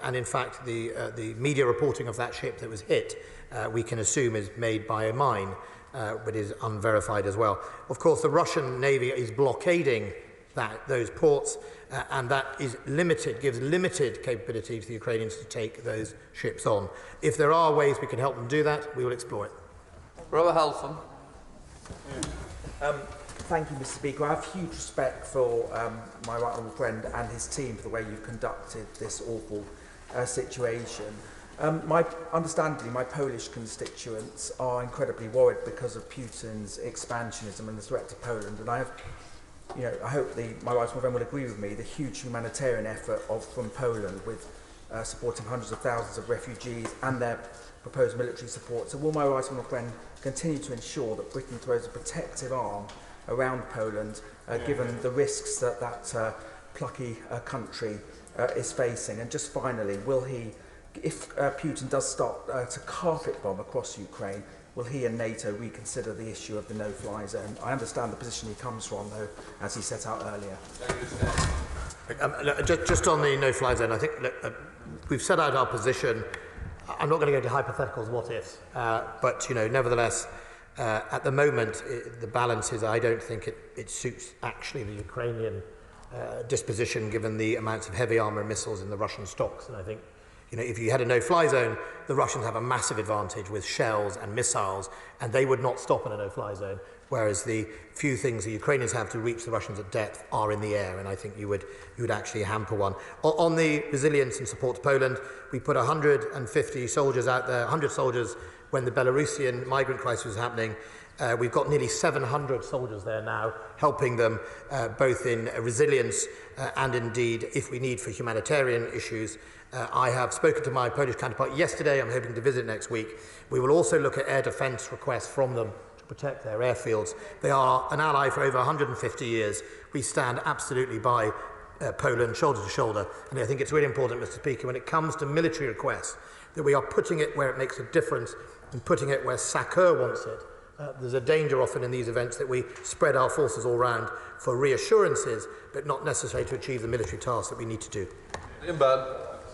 S6: and in fact the media reporting of that ship that was hit we can assume is made by a mine, but is unverified as well. Of course, the Russian Navy is blockading those ports, and that is limited, gives limited capability to the Ukrainians to take those ships on. If there are ways we can help them do that, we will explore it.
S2: Robert Halfon.
S21: Thank you, Mr. Speaker. I have huge respect for my right honourable friend and his team for the way you've conducted this awful situation. My understandably, my Polish constituents are incredibly worried because of Putin's expansionism and the threat to Poland. And I have, I hope my right honourable friend will agree with me, the huge humanitarian effort from Poland with supporting hundreds of thousands of refugees and their proposed military support. So will my right honourable friend continue to ensure that Britain throws a protective arm around Poland, given the risks that plucky country is facing? And just finally, will he, if Putin does start to carpet bomb across Ukraine, will he and NATO reconsider the issue of the no-fly zone? I understand the position he comes from, though, as he set out earlier.
S6: Just on the no-fly zone, I think we've set out our position. I'm not going to go into hypotheticals, what ifs, but nevertheless, at the moment, the balance is I don't think it suits actually the Ukrainian disposition, given the amounts of heavy armour and missiles in the Russian stocks. And I think, if you had a no-fly zone, the Russians have a massive advantage with shells and missiles, and they would not stop in a no-fly zone, whereas the few things the Ukrainians have to reach the Russians at depth are in the air, and I think you would actually hamper one. On the resilience and support to Poland, we put 150 soldiers out there, 100 soldiers when the Belarusian migrant crisis was happening. We've got nearly 700 soldiers there now, helping them both in resilience and indeed, if we need, for humanitarian issues. I have spoken to my Polish counterpart yesterday. I'm hoping to visit next week. We will also look at air defence requests from them to protect their airfields. They are an ally for over 150 years. We stand absolutely by Poland, shoulder to shoulder. And I think it's really important, Mr. Speaker, when it comes to military requests, that we are putting it where it makes a difference and putting it where SACEUR wants it. There's a danger often in these events that we spread our forces all round for reassurances, but not necessary to achieve the military tasks that we need to do.
S2: Ian Byrne.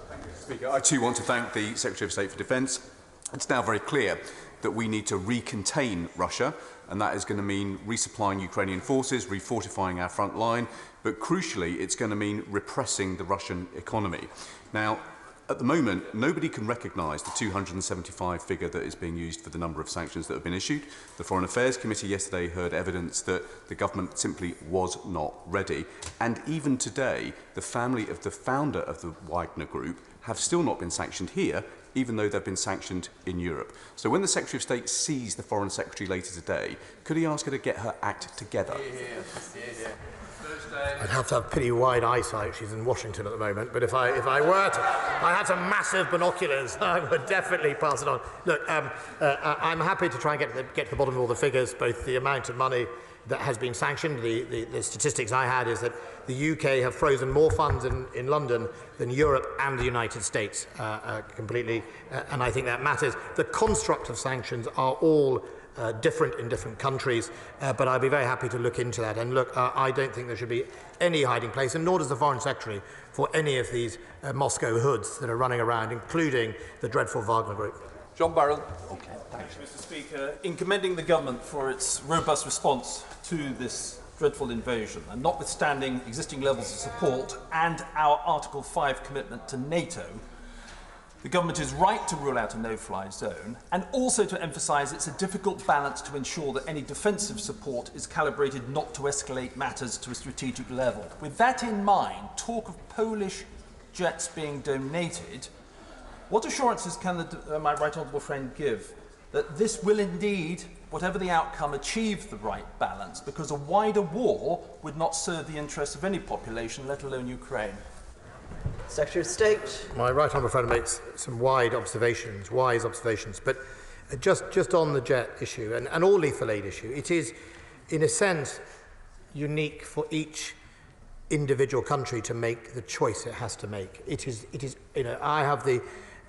S22: Thank you, Mr. Speaker. I too want to thank the Secretary of State for Defence. It's now very clear that we need to recontain Russia, and that is going to mean resupplying Ukrainian forces, refortifying our front line, but crucially it's going to mean repressing the Russian economy. Now, At the moment, nobody can recognise the 275 figure that is being used for the number of sanctions that have been issued. The Foreign Affairs Committee yesterday heard evidence that the government simply was not ready. And even today, the family of the founder of the Wagner Group have still not been sanctioned here, even though they've been sanctioned in Europe. So when the Secretary of State sees the Foreign Secretary later today, could he ask her to get her act together?
S6: I'd have to have pretty wide eyesight. She's in Washington at the moment. But if I were to, I had some massive binoculars, I would definitely pass it on. Look, I'm happy to try and get to the bottom of all the figures, both the amount of money that has been sanctioned. The statistics I had is that the UK have frozen more funds in London than Europe and the United States completely, and I think that matters. The construct of sanctions are all different in different countries, but I'd be very happy to look into that. And look, I don't think there should be any hiding place, and nor does the Foreign Secretary, for any of these Moscow hoods that are running around, including the dreadful Wagner Group.
S2: John Barrell.
S4: Okay, thanks, Mr. Speaker. In commending the government for its robust response to this dreadful invasion, and notwithstanding existing levels of support and our Article 5 commitment to NATO, the government is right to rule out a no-fly zone, and also to emphasise it's a difficult balance to ensure that any defensive support is calibrated not to escalate matters to a strategic level. With that in mind, talk of Polish jets being donated, what assurances can my right honourable friend give that this will indeed, whatever the outcome, achieve the right balance? Because a wider war would not serve the interests of any population, let alone Ukraine.
S6: Secretary of State. My right honourable friend makes some wise observations, but just on the jet issue and all lethal aid issue, it is, in a sense, unique for each individual country to make the choice it has to make. It is. You know, I have the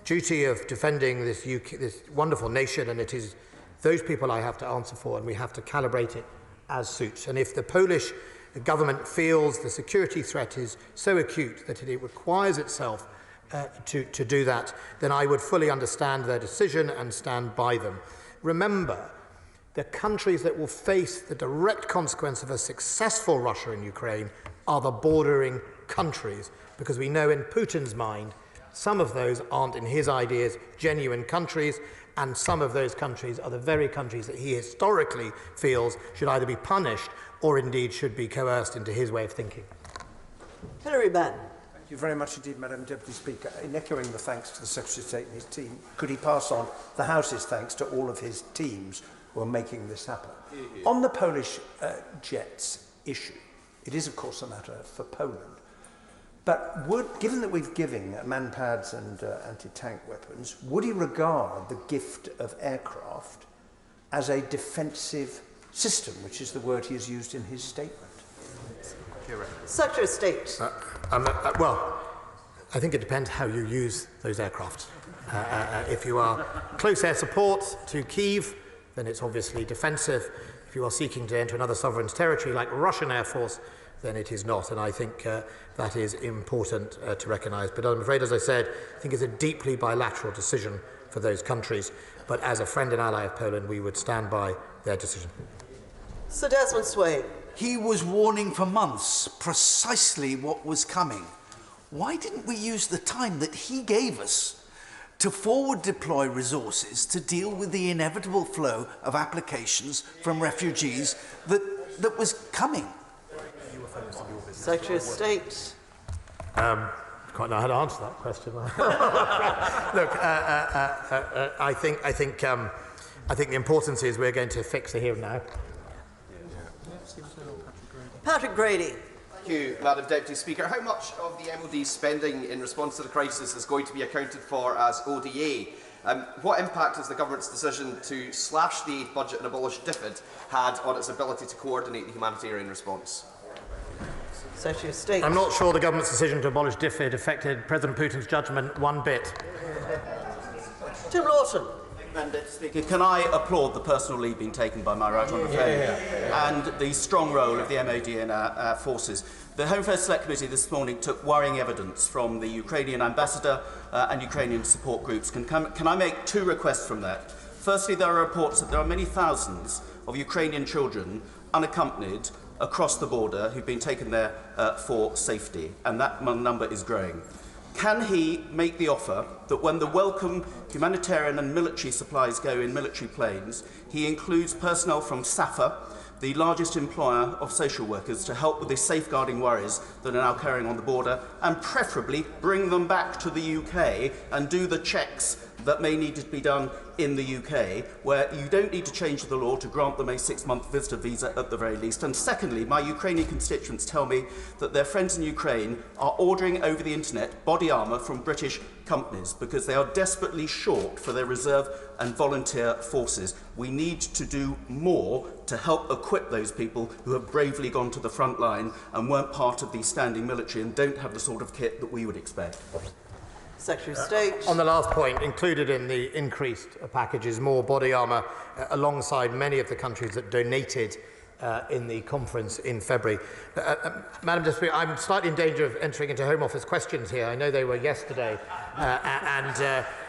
S6: duty of defending this wonderful nation, and it is those people I have to answer for, and we have to calibrate it as suits. And if the Polish government feels the security threat is so acute that it requires itself to do that, then I would fully understand their decision and stand by them. Remember, the countries that will face the direct consequence of a successful Russia in Ukraine are the bordering countries, because we know in Putin's mind some of those aren't, in his ideas, genuine countries, and some of those countries are the very countries that he historically feels should either be punished or indeed should be coerced into his way of thinking.
S5: Hilary Benn. Thank you very much indeed, Madam Deputy Speaker. In echoing the thanks to the Secretary of State and his team, could he pass on the House's thanks to all of his teams who are making this happen? On the Polish jets issue, it is of course a matter for Poland, but given that we're giving man-pads and anti-tank weapons, would he regard the gift of aircraft as a defensive system, which is the word he has used in his statement? Secretary of State.
S6: Well, I think it depends how you use those aircraft. If you are close air support to Kyiv, then it's obviously defensive. If you are seeking to enter another sovereign's territory like Russian Air Force, then it is not. And I think that is important to recognise. But I'm afraid, as I said, I think it's a deeply bilateral decision for those countries. But as a friend and ally of Poland, we would stand by their decision.
S5: Sir Desmond Swayne.
S7: He was warning for months precisely what was coming. Why didn't we use the time that he gave us to forward deploy resources to deal with the inevitable flow of applications from refugees that was coming?
S5: Secretary of State.
S6: Quite know how to answer that question. Look, I think the importance is we're going to fix the here and now.
S5: Patrick Grady.
S8: Thank you, Madam Deputy Speaker. How much of the MOD's spending in response to the crisis is going to be accounted for as ODA? What impact has the government's decision to slash the aid budget and abolish defiant had on its ability to coordinate the humanitarian response?
S5: Secretary of State.
S6: I'm not sure the government's decision to abolish DFID affected President Putin's judgment one bit.
S5: Tim Lawson.
S8: Mandate Speaker, can I applaud the personal lead being taken by my right honourable friend and the strong role of the MOD and our forces. The Home Affairs Select Committee this morning took worrying evidence from the Ukrainian ambassador and Ukrainian support groups. Can I make two requests from that? Firstly, there are reports that there are many thousands of Ukrainian children unaccompanied across the border who've been taken there for safety, and that number is growing. Can he make the offer that when the welcome humanitarian and military supplies go in military planes, he includes personnel from SAFA, the largest employer of social workers, to help with the safeguarding worries that are now carrying on the border, and preferably bring them back to the UK and do the checks that may need to be done in the UK, where you don't need to change the law to grant them a 6-month visitor visa at the very least. And secondly, my Ukrainian constituents tell me that their friends in Ukraine are ordering over the internet body armour from British companies because they are desperately short for their reserve and volunteer forces. We need to do more to help equip those people who have bravely gone to the front line and weren't part of the standing military and don't have the sort of kit that we would expect.
S14: Secretary of State.
S6: On the last point, included in the increased package is more body armour alongside many of the countries that donated in the conference in February. Madam Speaker, I'm slightly in danger of entering into Home Office questions here. I know they were yesterday.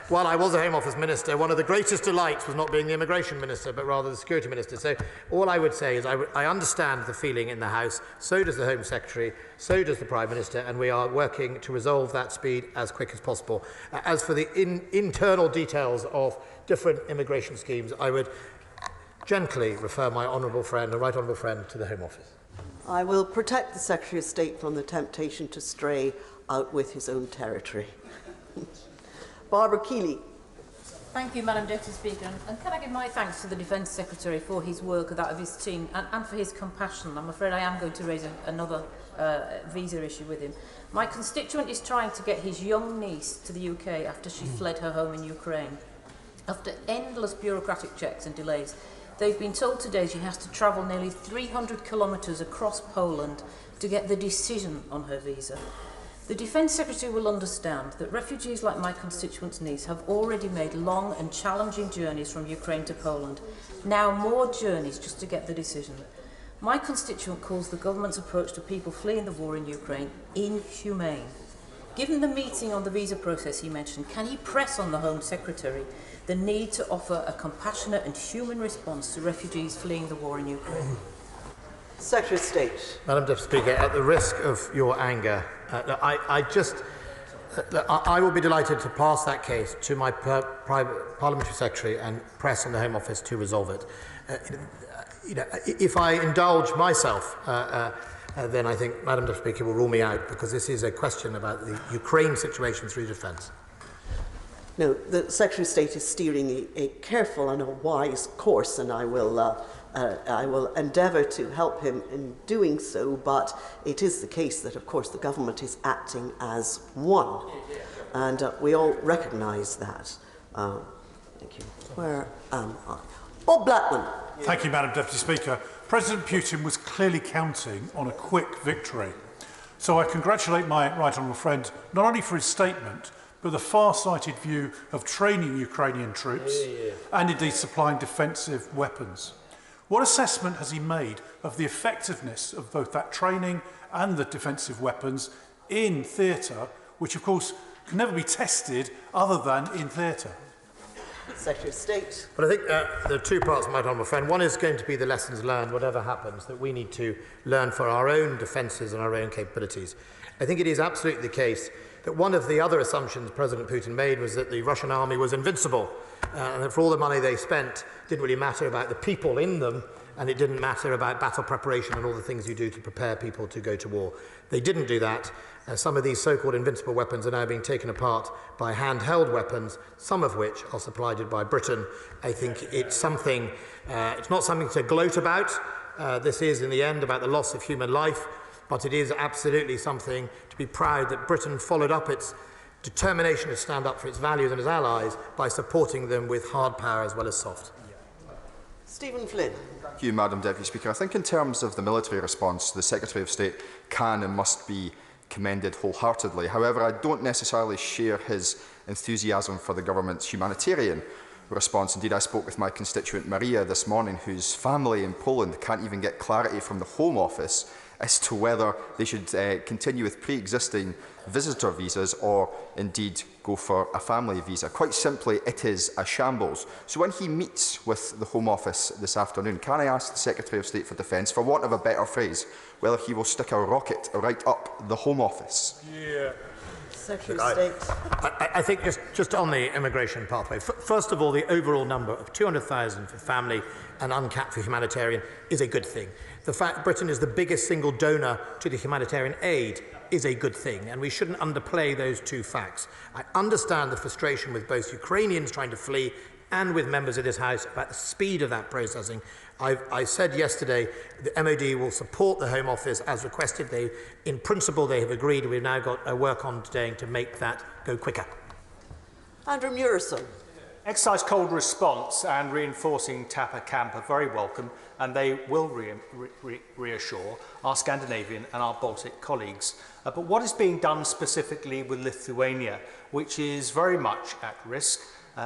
S6: While I was a Home Office Minister, one of the greatest delights was not being the Immigration Minister, but rather the Security Minister. So all I would say is I understand the feeling in the House, so does the Home Secretary, so does the Prime Minister, and we are working to resolve that speed as quick as possible. As for the internal details of different immigration schemes, I would gently refer my honourable friend, the right honourable friend, to the Home Office.
S9: I will protect the Secretary of State from the temptation to stray out with his own territory. Barbara Keeley.
S10: Thank you, Madam Deputy Speaker. And can I give my thanks to the Defence Secretary for his work, that of his team, and for his compassion. I'm afraid I am going to raise another visa issue with him. My constituent is trying to get his young niece to the UK after she fled her home in Ukraine. After endless bureaucratic checks and delays, they've been told today she has to travel nearly 300 kilometres across Poland to get the decision on her visa. The Defence Secretary will understand that refugees like my constituent's niece have already made long and challenging journeys from Ukraine to Poland. Now more journeys just to get the decision. My constituent calls the government's approach to people fleeing the war in Ukraine inhumane. Given the meeting on the visa process he mentioned, can he press on the Home Secretary the need to offer a compassionate and human response to refugees fleeing the war in Ukraine?
S9: Secretary of State.
S6: Madam Deputy Speaker, at the risk of your anger, I will be delighted to pass that case to my Parliamentary Secretary and press on the Home Office to resolve it. If I indulge myself, then I think Madam Deputy Speaker will rule me out, because this is a question about the Ukraine situation through defence.
S9: No, the Secretary of State is steering a careful and a wise course, and I will endeavour to help him in doing so, but it is the case that, of course, the government is acting as one, and we all recognise that. Thank you. Where am I? Bob Blackman.
S12: Thank you, Madam Deputy Speaker. President Putin was clearly counting on a quick victory. So I congratulate my right honourable friend not only for his statement, but the far-sighted view of training Ukrainian troops and indeed supplying defensive weapons. What assessment has he made of the effectiveness of both that training and the defensive weapons in theatre, which of course can never be tested other than in theatre?
S9: Secretary of State.
S6: But I think there are two parts, my honourable friend. One is going to be the lessons learned, whatever happens, that we need to learn for our own defences and our own capabilities. I think it is absolutely the case that one of the other assumptions President Putin made was that the Russian army was invincible, and that for all the money they spent, it didn't really matter about the people in them, and it didn't matter about battle preparation and all the things you do to prepare people to go to war. They didn't do that. Some of these so-called invincible weapons are now being taken apart by handheld weapons, some of which are supplied by Britain. I think it's something, it's not something to gloat about. This is, in the end, about the loss of human life, but it is absolutely something to be proud that Britain followed up its determination to stand up for its values and its allies by supporting them with hard power as well as soft.
S9: Stephen Flynn.
S18: Thank you, Madam Deputy Speaker. I think in terms of the military response, the Secretary of State can and must be commended wholeheartedly. However, I don't necessarily share his enthusiasm for the government's humanitarian response. Indeed, I spoke with my constituent Maria this morning, whose family in Poland can't even get clarity from the Home Office as to whether they should continue with pre-existing visitor visas or indeed go for a family visa. Quite simply, it is a shambles. So when he meets with the Home Office this afternoon, can I ask the Secretary of State for Defence, for want of a better phrase, whether he will stick a rocket right up the Home Office?
S9: Secretary of State.
S6: I think just on the immigration pathway, first of all, the overall number of 200,000 for family and uncapped for humanitarian is a good thing. The fact Britain is the biggest single donor to the humanitarian aid is a good thing, and we shouldn't underplay those two facts. I understand the frustration with both Ukrainians trying to flee and with members of this House about the speed of that processing. I said yesterday the MOD will support the Home Office as requested. In principle, they have agreed. We've now got work on today to make that go quicker.
S9: Andrew Murison.
S13: Exercise cold response and reinforcing Tapa camp are very welcome, and they will reassure our Scandinavian and our Baltic colleagues. But what is being done specifically with Lithuania, which is very much at risk,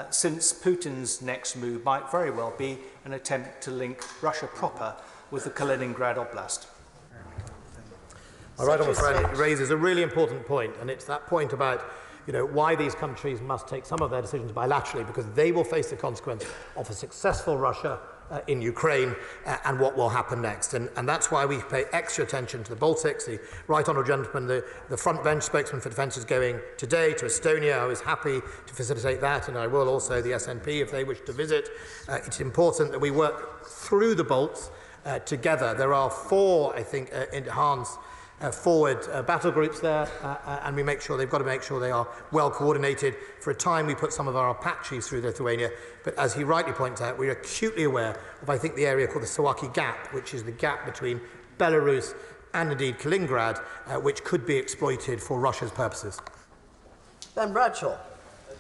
S13: since Putin's next move might very well be an attempt to link Russia proper with the Kaliningrad Oblast?
S6: My right honourable friend raises a really important point, and it's that point about why these countries must take some of their decisions bilaterally, because they will face the consequence of a successful Russia in Ukraine and what will happen next. And that's why we pay extra attention to the Baltics. The right honourable gentleman, the front bench spokesman for defence, is going today to Estonia. I was happy to facilitate that, and I will also the SNP if they wish to visit. It's important that we work through the Balts together. There are 4, I think, enhanced forward battle groups there, and they've got to make sure they are well coordinated. For a time, we put some of our Apaches through Lithuania, but as he rightly points out, we're acutely aware of, I think, the area called the Suwalki Gap, which is the gap between Belarus and indeed Kaliningrad, which could be exploited for Russia's purposes.
S9: Ben Bradshaw.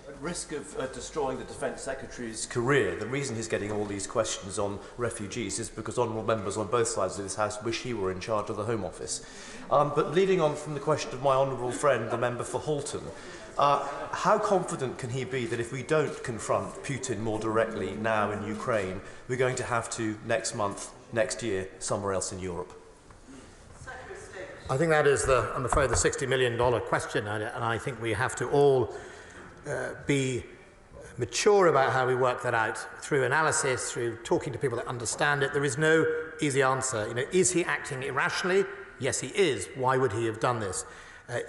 S15: At risk of destroying the Defence Secretary's career, the reason he's getting all these questions on refugees is because honourable members on both sides of this House wish he were in charge of the Home Office. But leading on from the question of my honourable friend, the member for Halton, how confident can he be that if we don't confront Putin more directly now in Ukraine, we're going to have to next month, next year, somewhere else in Europe?
S6: I think that is, I'm afraid, the $60 million question, and I think we have to all be mature about how we work that out through analysis, through talking to people that understand it. There is no easy answer. Is he acting irrationally? Yes, he is. Why would he have done this?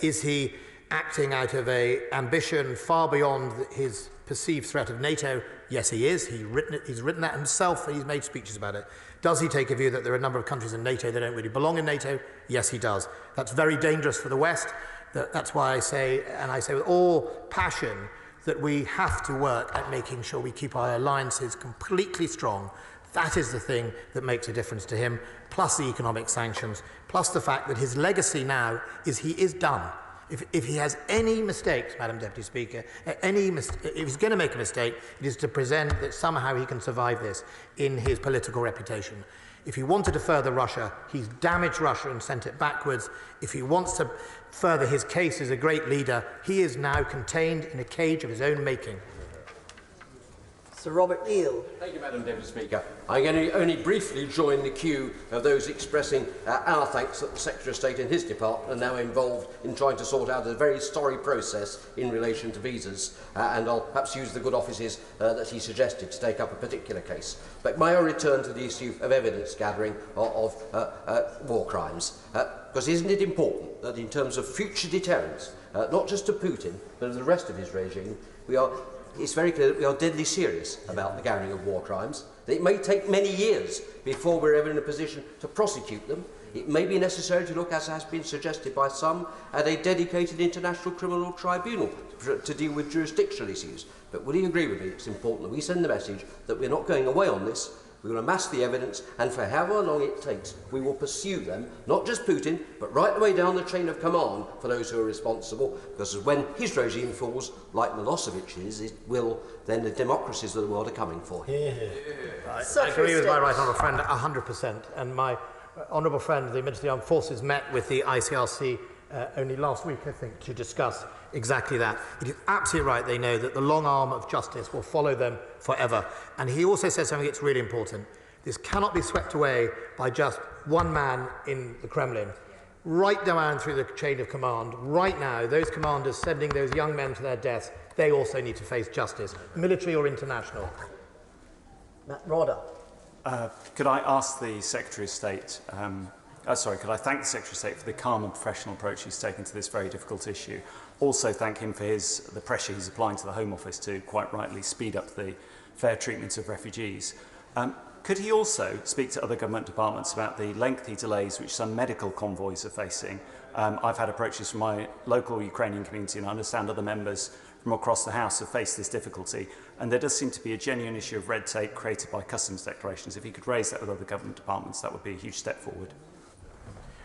S6: Is he acting out of an ambition far beyond his perceived threat of NATO? Yes, he is. He's written that himself, and he's made speeches about it. Does he take a view that there are a number of countries in NATO that don't really belong in NATO? Yes, he does. That's very dangerous for the West. That's why I say, and I say with all passion, that we have to work at making sure we keep our alliances completely strong. That is the thing that makes a difference to him, plus the economic sanctions, plus the fact that his legacy now is he is done. If he has any mistakes, Madam Deputy Speaker, if he's going to make a mistake, it is to present that somehow he can survive this in his political reputation. If he wanted to further Russia, he's damaged Russia and sent it backwards. If he wants to further his case as a great leader, he is now contained in a cage of his own making.
S9: Sir Robert Neal.
S16: Thank you, Madam Deputy Speaker. I'm going to only briefly join the queue of those expressing our thanks that the Secretary of State and his department are now involved in trying to sort out a very sorry process in relation to visas, and I'll perhaps use the good offices that he suggested to take up a particular case. But may I return to the issue of evidence gathering of war crimes? Because isn't it important that in terms of future deterrence, not just to Putin, but of the rest of his regime, it's very clear that we are deadly serious about the gathering of war crimes. That it may take many years before we're ever in a position to prosecute them. It may be necessary to look, as has been suggested by some, at a dedicated international criminal tribunal to deal with jurisdictional issues. But would you agree with me it's important that we send the message that we're not going away on this? We will amass the evidence, and for however long it takes, we will pursue them, not just Putin, but right the way down the chain of command for those who are responsible, because when his regime falls, like Milosevic's, it will, then the democracies of the world are coming for him.
S6: I agree with my right honourable friend 100%, and my honourable friend, the Minister of the Armed Forces, met with the ICRC only last week, I think, to discuss exactly that. It is absolutely right. They know that the long arm of justice will follow them forever. And he also says something that's really important. This cannot be swept away by just one man in the Kremlin. Right down through the chain of command, right now, those commanders sending those young men to their deaths, they also need to face justice, military or international.
S9: Matt Rodder.
S17: Could I ask the Secretary of State,
S11: could I thank the Secretary of State for the calm and professional approach he's taken to this very difficult issue. Also thank him for the pressure he's applying to the Home Office to, quite rightly, speed up the fair treatment of refugees. Could he also speak to other government departments about the lengthy delays which some medical convoys are facing? I've had approaches from my local Ukrainian community, and I understand other members from across the House have faced this difficulty, and there does seem to be a genuine issue of red tape created by customs declarations. If he could raise that with other government departments, that would be a huge step forward.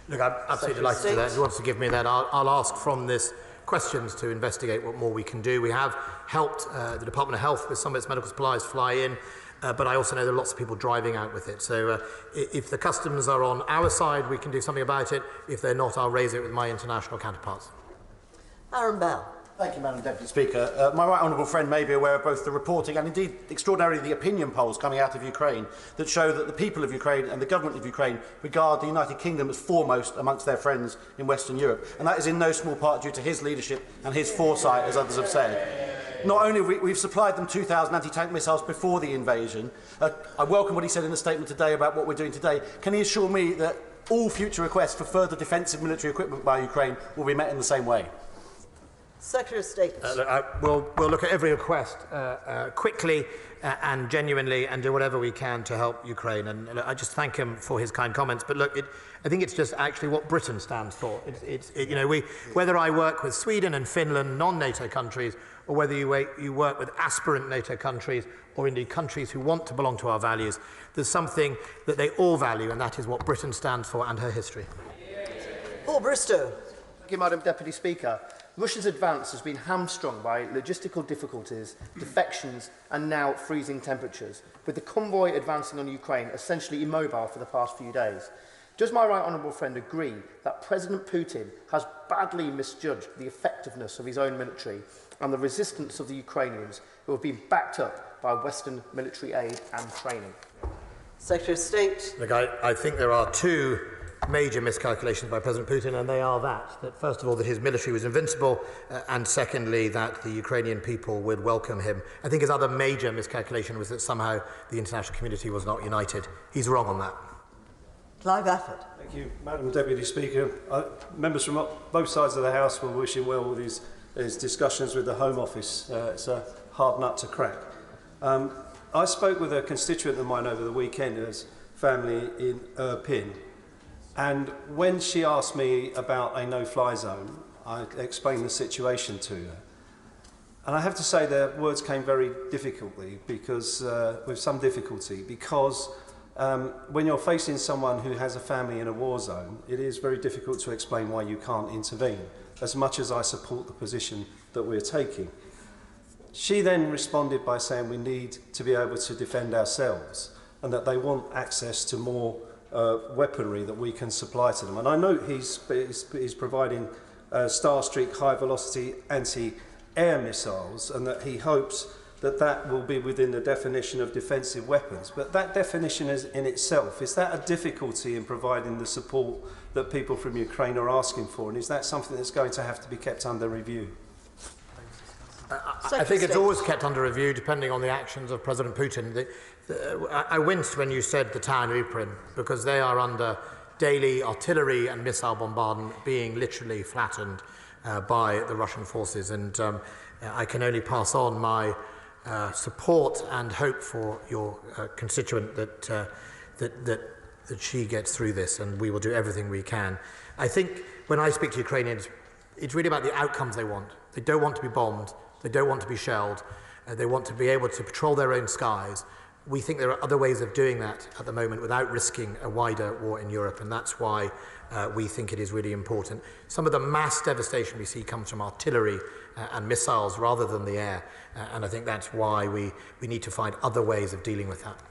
S6: Look, I'm absolutely delighted to do that. If he wants to give me that, I'll ask from this questions to investigate what more we can do. We have helped the Department of Health with some of its medical supplies fly in, but I also know there are lots of people driving out with it. So if the customs are on our side, we can do something about it. If they're not, I'll raise it with my international counterparts.
S9: Aaron Bell.
S17: Thank you, Madam Deputy Speaker. My right honourable friend may be aware of both the reporting and indeed extraordinarily the opinion polls coming out of Ukraine that show that the people of Ukraine and the government of Ukraine regard the United Kingdom as foremost amongst their friends in Western Europe. And that is in no small part due to his leadership and his foresight, as others have said. Not only have we've supplied them 2,000 anti-tank missiles before the invasion, I welcome what he said in the statement today about what we're doing today. Can he assure me that all future requests for further defensive military equipment by Ukraine will be met in the same way?
S9: Secretary of State.
S6: We'll look at every request quickly and genuinely and do whatever we can to help Ukraine. And I just thank him for his kind comments. But look, I think it's just actually what Britain stands for. Whether I work with Sweden and Finland, non-NATO countries, or whether you work with aspirant NATO countries or indeed countries who want to belong to our values, there's something that they all value, and that is what Britain stands for and her history.
S9: Paul Bristow.
S23: Thank you, Madam Deputy Speaker. Russia's advance has been hamstrung by logistical difficulties, defections and now freezing temperatures, with the convoy advancing on Ukraine essentially immobile for the past few days. Does my right honourable friend agree that President Putin has badly misjudged the effectiveness of his own military and the resistance of the Ukrainians, who have been backed up by Western military aid and training?
S9: Secretary of State.
S6: Look, I think there are two major miscalculations by President Putin, and they are that first of all, that his military was invincible, and secondly, that the Ukrainian people would welcome him. I think his other major miscalculation was that somehow the international community was not united. He's wrong on that.
S9: Clive Afford.
S24: Thank you, Madam Deputy Speaker. Members from both sides of the House will wish him well with his discussions with the Home Office. It's a hard nut to crack. I spoke with a constituent of mine over the weekend, whose family in Irpin. And when she asked me about a no-fly zone, I explained the situation to her. And I have to say the words came very difficultly, because with some difficulty, because when you're facing someone who has a family in a war zone, it is very difficult to explain why you can't intervene, as much as I support the position that we're taking. She then responded by saying we need to be able to defend ourselves, and that they want access to more weaponry that we can supply to them. And I know he's providing Starstreak high-velocity anti-air missiles, and that he hopes that that will be within the definition of defensive weapons. But that definition is in itself, is that a difficulty in providing the support that people from Ukraine are asking for? And is that something that's going to have to be kept under review?
S6: I think it's always kept under review, depending on the actions of President Putin. I winced when you said the town of Ukraine, because they are under daily artillery and missile bombardment, being literally flattened by the Russian forces. And I can only pass on my support and hope for your constituent that she gets through this, and we will do everything we can. I think when I speak to Ukrainians, it's really about the outcomes they want. They don't want to be bombed. They don't want to be shelled. They want to be able to patrol their own skies. We think there are other ways of doing that at the moment without risking a wider war in Europe, and that's why we think it is really important. Some of the mass devastation we see comes from artillery and missiles rather than the air, and I think that's why we need to find other ways of dealing with that.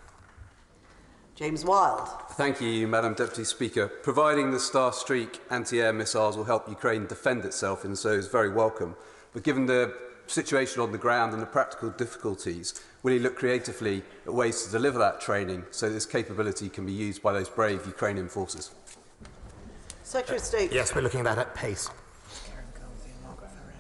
S9: James Wilde.
S25: Thank you, Madam Deputy Speaker. Providing the Starstreak anti-air missiles will help Ukraine defend itself, and so is very welcome. But given the situation on the ground and the practical difficulties, will he look creatively at ways to deliver that training so this capability can be used by those brave Ukrainian forces?
S9: Secretary of State.
S6: Yes, we're looking at that at pace.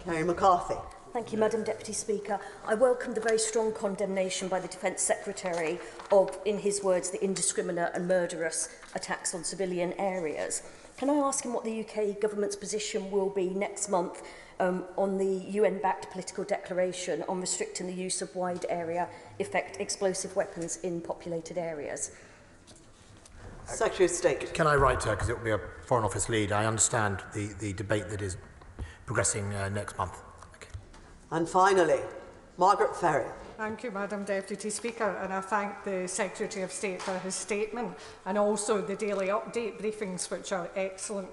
S9: Kerry McCarthy.
S1: Thank you, Madam Deputy Speaker. I welcome the very strong condemnation by the Defence Secretary of, in his words, the indiscriminate and murderous attacks on civilian areas. Can I ask him what the UK government's position will be next month on the UN-backed political declaration on restricting the use of wide area effect explosive weapons in populated areas?
S9: Secretary of State.
S3: Can I write to her, because it will be a Foreign Office lead? I understand the debate that is progressing next month. Okay.
S9: And finally, Margaret Ferry.
S19: Thank you, Madam Deputy Speaker, and I thank the Secretary of State for his statement and also the daily update briefings, which are excellent.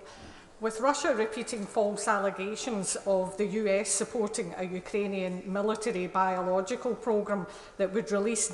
S19: With Russia repeating false allegations of the US supporting a Ukrainian military biological programme that would release